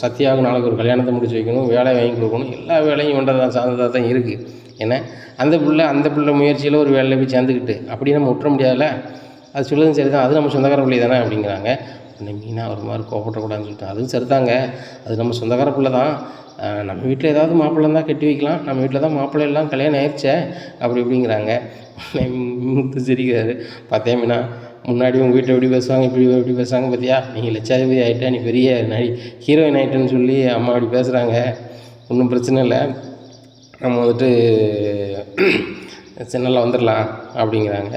[SPEAKER 1] சத்யாவுக்கு நாளைக்கு ஒரு கல்யாணத்தை முடிச்சு வைக்கணும், வேலை வாங்கி கொடுக்கணும், எல்லா வேலையும் பண்ணுறதா சார்ந்ததாக தான் இருக்குது. ஏன்னா அந்த பிள்ளை முயற்சியில் ஒரு வேலையில் போய் சேர்ந்துக்கிட்டு அப்படி நம்ம விட்டுற முடியாதுல்ல, அது சொல்லுறதும் சரி தான், அது நம்ம சொந்தக்கார பிள்ளை தானே அப்படிங்கிறாங்க. உடனே மீனா ஒரு மாதிரி கோபப்படக்கூடாதுன்னு சொல்லிட்டு, அதுவும் சரிதாங்க, அது நம்ம சொந்தக்கார பிள்ளை தான், நம்ம வீட்டில் ஏதாவது மாப்பிள்ளை இருந்தால் கட்டி வைக்கலாம், நம்ம வீட்டில் தான் மாப்பிள்ளை எல்லாம் கல்யாணம் ஆயிடுச்சே அப்படி இப்படிங்கிறாங்க. முத்து சிரிக்கிறாரு. பார்த்தே மீனா, முன்னாடி உங்கள் வீட்டில் எப்படி பேசுவாங்க, எப்படி பேசுவாங்க பார்த்தியா, நீங்கள் லட்சாதிபதி ஆகிட்டா, நீ பெரிய ஹீரோயின் ஆகிட்டேன்னு சொல்லி அம்மா அப்படி பேசுகிறாங்க, ஒன்றும் பிரச்சனை இல்லை, நம்ம வந்துட்டு நல்லா வந்துடலாம் அப்படிங்கிறாங்க.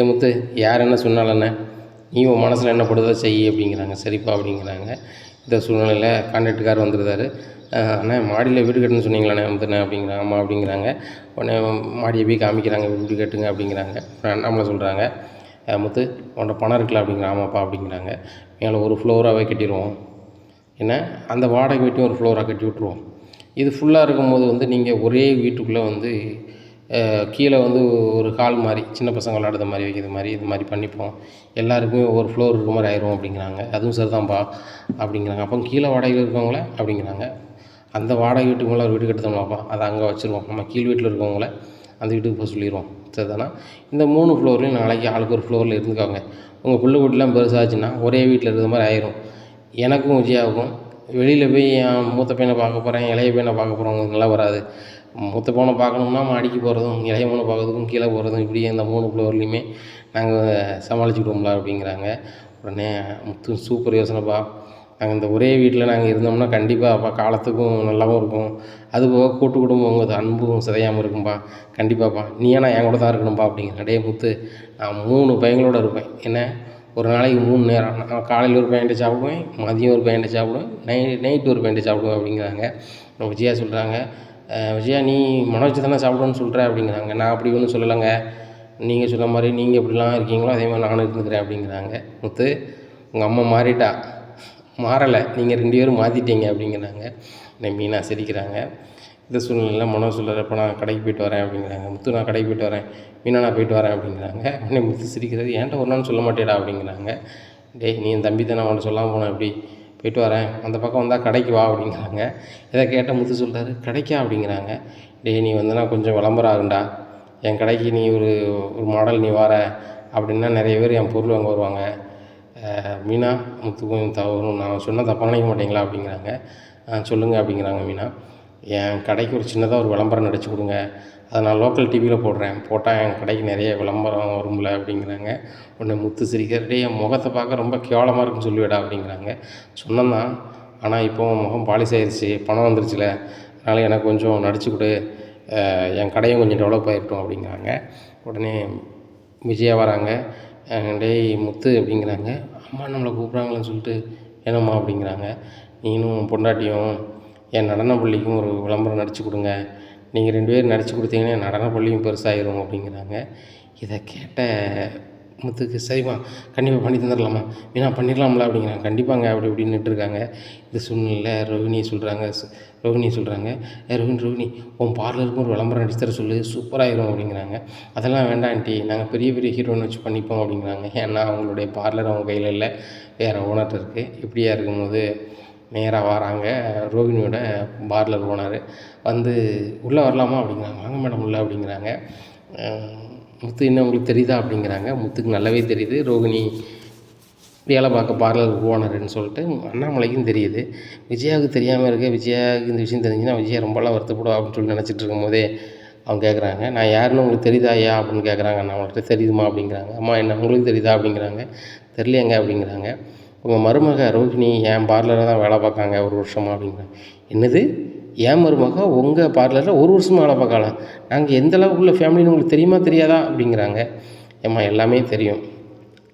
[SPEAKER 1] முத்து யார் என்ன சொன்னாலண்ணே, நீ உன் மனசில் என்ன படுதோ செய் அப்படிங்கிறாங்க. சரிப்பா அப்படிங்கிறாங்க. இந்த சூழ்நிலையில் கான்ட்ராக்டுக்கார் வந்துருந்தார். அண்ணா மாடியில் வீடு கட்டுன்னு சொன்னீங்களாண்ணே வந்துண்ணே அப்படிங்கிறாங்க. ஆமாம் அப்படிங்கிறாங்க. உடனே மாடியை போய் காமிக்கிறாங்க, வீடு கட்டுங்க அப்படிங்கிறாங்க. நம்மளை சொல்கிறாங்க, முத்து உன்கிட்ட பணம் இருக்குல்ல அப்படிங்கிற. ஆமாப்பா அப்படிங்கிறாங்க. மேலே ஒரு ஃப்ளோராகவே கட்டிடுவோம், ஏன்னா அந்த வாடகை வீட்டையும் ஒரு ஃப்ளோராக கட்டி விட்ருவோம். இது ஃபுல்லாக இருக்கும்போது வந்து நீங்கள் ஒரே வீட்டுக்குள்ளே வந்து கீழே வந்து ஒரு ஹால் மாதிரி சின்ன பசங்க விளாடுற மாதிரி வைக்கிற மாதிரி இது மாதிரி பண்ணிப்போம், எல்லாருக்குமே ஒரு ஃப்ளோர் இருக்க மாதிரி ஆயிரும் அப்படிங்கிறாங்க. அதுவும் சரிதான்ப்பா அப்படிங்கிறாங்க. அப்போ கீழே வாடகையில் இருக்கவங்கள அப்படிங்கிறாங்க. அந்த வாடகை வீட்டுக்கு மேலே ஒரு வீடு கட்டுத்தோம்லாப்பா, அதை அங்கே வச்சுருவோம், நம்ம கீழ் வீட்டில் இருக்கவங்கள அந்த வீட்டுக்கு போக சொல்லிடுவோம், சரிதானா? இந்த 3 ஃப்ளோர்லேயும் நாளைக்கு ஆளுக்கு ஒரு ஃப்ளோரில் இருந்துக்காங்க. உங்கள் பிள்ளை வீட்டெலாம் பெருசாச்சுன்னா ஒரே வீட்டில் இருக்கிற மாதிரி ஆயிரும். எனக்கும் விஜயாவுக்கும் வெளியில் போய் என் மூத்த பையனை பார்க்க போகிறேன், இளைய பையனை பார்க்க போகிறவங்கலாம் வராது. மூத்த பையனை பார்க்கணும்னா மாடிக்கு போகிறதும், இளைய பையனை பார்க்கறதுக்கும் கீழே போகிறதும், இப்படியே இந்த 3 ஃப்ளோர்லேயுமே நாங்கள் சமாளிச்சுக்கிடுவோம்ல அப்படிங்கிறாங்க. உடனே முத்து சூப்பர் யோசனைப்பா, நாங்கள் இந்த ஒரே வீட்டில் நாங்கள் இருந்தோம்னா கண்டிப்பாக காலத்துக்கும் நல்லாவும் இருக்கும், அதுபோக கூட்டு குடும்பம் உங்கள் அன்பும் சிதையாமல் இருக்கும்பா, கண்டிப்பாப்பா நீ ஏன்னா என் கூட தான் இருக்கணும்ப்பா அப்படிங்கிற. முத்து நான் 3 பையங்களோடு இருப்பேன், என்ன ஒரு நாளைக்கு 3 நேரம், நான் காலையில் ஒரு பையன்ட்டு சாப்பிடுவேன், மதியம் ஒரு பையன்ட்டு சாப்பிடுவேன், நைட்டு ஒரு பையன்ட்டு சாப்பிடுவேன் அப்படிங்கிறாங்க. விஜயா சொல்கிறாங்க, விஜயா நீ மனோஜ் தானே சாப்பிடுவேன்னு சொல்கிற அப்படிங்கிறாங்க. நான் அப்படி ஒன்றும் சொல்லலைங்க, நீங்கள் சொன்ன மாதிரி நீங்கள் எப்படிலாம் இருக்கீங்களோ அதே மாதிரி நானும் இருந்துக்கிறேன் அப்படிங்கிறாங்க. முத்து உங்கள் அம்மா மாறிட்டா, மாறலை, நீங்கள் 2 பேரும் மாற்றிட்டீங்க அப்படிங்கிறாங்க. மீனா சிரிக்கிறாங்க. இந்த சூழ்நிலையில் மனோஜ் சொல்கிறார், இப்போ நான் கடைக்கு போயிட்டு வரேன் அப்படிங்கிறாங்க. முத்து நான் கடைக்கு போயிட்டு வரேன், மீனா நான் போயிட்டு வரேன் அப்படிங்கிறாங்க. உடனே முத்து சிரிக்கிறது, ஏன்ட்ட ஒரு நாள் சொல்ல மாட்டேடா அப்படிங்கிறாங்க. டேய் நீ என் தம்பி தானே, அவன்கிட்ட சொல்லாமல் போனேன், எப்படி போயிட்டு வரேன், அந்த பக்கம் வந்தால் கடைக்கு வா அப்படிங்கிறாங்க. இதை கேட்ட முத்து சொல்கிறாரு, கடைக்கா அப்படிங்கிறாங்க. டேய் நீ வந்தனா கொஞ்சம் விளம்பரம் ஆகுண்டா, என் கடைக்கு நீ ஒரு மாடல் நீ வர அப்படின்னா நிறைய பேர் என் பொருள் வாங்க வருவாங்க. மீனா முத்து கொஞ்சம் தவறும், நான் சொன்னால் தப்பாக நினைக்க மாட்டீங்களா அப்படிங்கிறாங்க. சொல்லுங்கள் அப்படிங்கிறாங்க மீனா. என் கடைக்கு ஒரு சின்னதாக ஒரு விளம்பரம் நடிச்சு கொடுங்க, அதை நான் லோக்கல் டிவியில் போடுறேன், போட்டால் என் கடைக்கு நிறைய விளம்பரம் வரும்ல அப்படிங்கிறாங்க. உடனே முத்து சிரிக்கிறதே, என் முகத்தை பார்க்க ரொம்ப கேவலமாக இருக்குன்னு சொல்லுவேடா அப்படிங்கிறாங்க. சொன்னதான், ஆனால் இப்போ முகம் பாலிஷ் ஆயிடுச்சு, பணம் வந்துருச்சுல, அதனால் எனக்கு கொஞ்சம் நடிச்சு கொடு, என் கடையும் கொஞ்சம் டெவலப் ஆகிருக்கும் அப்படிங்கிறாங்க. உடனே விஜயா வராங்க. டேய் முத்து அப்படிங்கிறாங்க. அம்மா நம்மளை கூப்பிட்றாங்களேன்னு சொல்லிட்டு, என்னம்மா அப்படிங்கிறாங்க. நீனும் பொண்டாட்டியும் என் நடன பள்ளிக்கும் ஒரு விளம்பரம் நடிச்சு கொடுங்க, நீங்கள் 2 பேரும் நடிச்சு கொடுத்தீங்கன்னா என் நடன பள்ளியும் பெருசாகிடும் அப்படிங்கிறாங்க. இதை கேட்ட முத்துக்கு, சரிம்மா கண்டிப்பாக பண்ணி தந்துடலாமா, மீனா பண்ணிடலாம்ல அப்படிங்கிறாங்க. கண்டிப்பாங்க அப்படி இப்படின்னுட்டு இருக்காங்க. இந்த சூழ்நிலையில் ரோஹிணி சொல்கிறாங்க, ரோஹிணி உன் பார்லருக்கும் ஒரு விளம்பரம் நடிச்சு தர சொல்லு, சூப்பராகிடும் அப்படிங்கிறாங்க. அதெல்லாம் வேண்டாம் ஆண்டி, நாங்கள் பெரிய பெரிய ஹீரோயின் வச்சு பண்ணிப்போம் அப்படிங்கிறாங்க. ஏன்னா அவங்களுடைய பார்லர் அவங்க கையில் இல்லை, வேறு ஓனர்கிட்ட இருக்குது. இப்படியா இருக்கும்போது நேராக வராங்க ரோஹிணியோட பார்லர் ஓனர். வந்து உள்ளே வரலாமா அப்படிங்கிறாங்க. வாங்க மேடம் உள்ளே அப்படிங்கிறாங்க. முத்து என்ன உங்களுக்கு தெரியுதா அப்படிங்கிறாங்க. முத்துக்கு நல்லாவே தெரியுது ரோஹிணி வேலை பார்க்க பார்லர் ஓனருன்னு சொல்லிட்டு. அண்ணாமலைக்கும் தெரியுது. விஜயாவுக்கு தெரியாமல் இருக்க, விஜயாவுக்கு இந்த விஷயம் தெரிஞ்சுன்னா விஜயா ரொம்பலாம் வருத்தப்படுவா அப்படின்னு சொல்லி நினச்சிட்டு இருக்கும் போதே அவங்க கேட்குறாங்க, நான் யாருன்னு உங்களுக்கு தெரியுதா ஐயா அப்படின்னு கேட்குறாங்க. அண்ணாமலைகிட்ட தெரியுதுமா அப்படிங்கிறாங்க. அம்மா என்ன உங்களுக்கு தெரியுதா அப்படிங்கிறாங்க. தெரியலையேங்க அப்படிங்கிறாங்க. உங்கள் மருமக ரோஹிணி என் பார்லரில் தான் வேலை பார்க்காங்க 1 வருஷமா அப்படிங்கிறாங்க. என்னது, என் மருமக உங்கள் பார்லரில் 1 வருஷமாக வேலை பார்க்கலாம்? நாங்கள் எந்த அளவுக்கு உள்ள ஃபேமிலின்னு உங்களுக்கு தெரியுமா தெரியாதா அப்படிங்கிறாங்க. ஏம்மா எல்லாமே தெரியும்,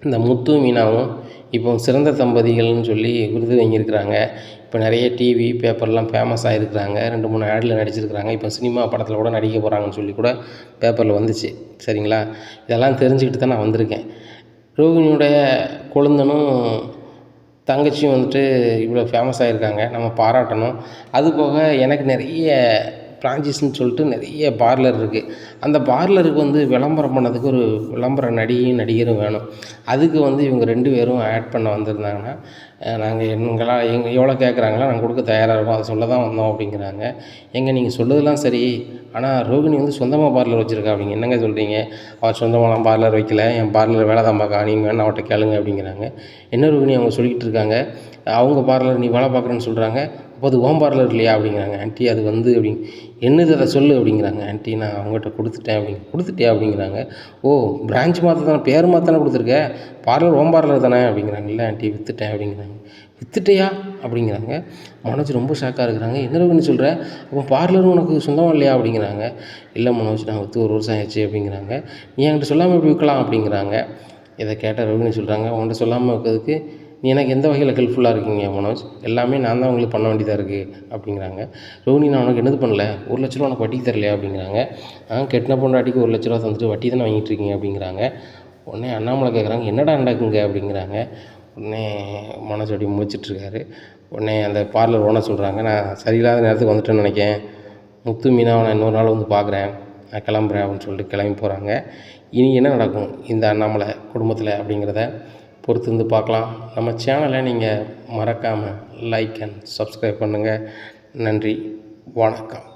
[SPEAKER 1] இந்த முத்து மீனாவும் இப்போ சிறந்த தம்பதிகள்னு சொல்லி விருது வாங்கியிருக்கிறாங்க. இப்போ நிறைய டிவி பேப்பர்லாம் ஃபேமஸ் ஆகிருக்கிறாங்க. 2-3 ஆடில் நடிச்சிருக்கிறாங்க. இப்போ சினிமா படத்தில் கூட நடிக்க போகிறாங்கன்னு சொல்லி கூட பேப்பரில் வந்துச்சு. சரிங்களா, இதெல்லாம் தெரிஞ்சுக்கிட்டு தான் நான் வந்திருக்கேன். ரோஹிணியோடைய கொழுந்தனும் தங்கச்சியும் வந்துட்டு இவ்வளோ ஃபேமஸ் ஆகியிருக்காங்க, நம்ம பாராட்டணும். அதுபோக எனக்கு நிறைய ஃப்ரான்ச்சைஸ்ன்னு சொல்லிட்டு நிறைய பார்லர் இருக்குது. அந்த பார்லருக்கு வந்து விளம்பரம் பண்ணதுக்கு ஒரு விளம்பர நடிகரும் வேணும். அதுக்கு வந்து இவங்க 2 பேரும் ஆட் பண்ண வந்திருந்தாங்கன்னா நாங்கள் எவ்வளோ கேட்குறாங்களோ நாங்கள் கொடுக்க தயாராக இருக்கோம், அதை சொல்ல தான் வந்தோம் அப்படிங்கிறாங்க. நீங்கள் சொல்லுறதெல்லாம் சரி, ஆனால் ரோஹிணி வந்து சொந்தமாக பார்லர் வச்சுருக்கா அப்படிங்க. என்னங்க சொல்கிறீங்க, அவள் சொந்தமாலாம் பார்லர் வைக்கல, என் பார்லர் வேலை தான் பார்க்கா, நீங்கள் வேணா அவட்ட கேளுங்க அப்படிங்கிறாங்க. என்ன ரோஹிணி அவங்க சொல்லிக்கிட்டு இருக்காங்க, அவங்க பார்லர் நீ வேலை பார்க்குறேன்னு சொல்கிறாங்க, அப்போ அது ஓம் பார்லர் இல்லையா அப்படிங்கிறாங்க. ஆண்டி அது வந்து என்னது அதை சொல்லு அப்படிங்கிறாங்க. ஆண்டி நான் அவங்ககிட்ட கொடுத்துட்டேன் கொடுத்துட்டியா அப்படிங்கிறாங்க. ஓ பிரான்ச் மாற்ற தானே, பேர் மாற்ற தானே கொடுத்துருக்க, பார்லர் ஓம் பார்லர் தானே அப்படிங்கிறாங்க. இல்லை ஆண்டி விற்றுட்டேன் அப்படிங்கிறாங்க. விற்றுட்டியா அப்படிங்கிறாங்க. மனோஜ் ரொம்ப ஷாக்காக இருக்கிறாங்க. என்ன ரோஹிணி சொல்கிற, அப்போ பார்லரும் உனக்கு சொந்தம் இல்லையா அப்படிங்கிறாங்க. இல்லை மனோஜ் நான் விற்று 1 வருஷம் ஆயிடுச்சு அப்படிங்கிறாங்க. நீ என்கிட்ட சொல்லாமல் எப்படி விற்கலாம் அப்படிங்கிறாங்க. இதை கேட்ட ரோஹிணி சொல்கிறாங்க, உன்கிட்ட சொல்லாமல் வைக்கிறதுக்கு நீ எனக்கு எந்த வகையில் ஹெல்ப்ஃபுல்லாக இருக்கீங்க மனோஜ், எல்லாமே நான் தான் உங்களுக்கு பண்ண வேண்டியதாக இருக்குது அப்படிங்கிறாங்க. ரோஹிணி நான் உனக்கு என்னது பண்ணல, 1 லட்ச ரூபா உனக்கு வட்டிக்கு தரலையா அப்படிங்கிறாங்க. கெட்டின பொண்டாட்டிக்கு 1 லட்ச ரூபா தந்துட்டு வட்டி தானே வாங்கிட்டு இருக்கீங்க அப்படிங்கிறாங்க. உடனே அண்ணாமலை கேட்குறாங்க, என்னடா நடக்குங்க அப்படிங்கிறாங்க. உடனே மனோஜ் அப்படி முழிச்சிட்ருக்காரு. உடனே அந்த பார்லர் ஓனர் சொல்கிறாங்க, நான் சரியில்லாத நேரத்துக்கு வந்துட்டேன்னு நினைக்கிறேன், முத்து மீனாவை நான் இன்னொரு நாள் வந்து பார்க்குறேன், நான் கிளம்புறேன் அப்படின்னு சொல்லிட்டு கிளம்பி போகிறாங்க. இனி என்ன நடக்கும் இந்த அண்ணாமலை குடும்பத்தில் அப்படிங்கிறத பொறுத்திருந்து பார்க்கலாம். நம்ம சேனலை நீங்கள் மறக்காமல் லைக் அண்ட் சப்ஸ்கிரைப் பண்ணுங்கள். நன்றி, வணக்கம்.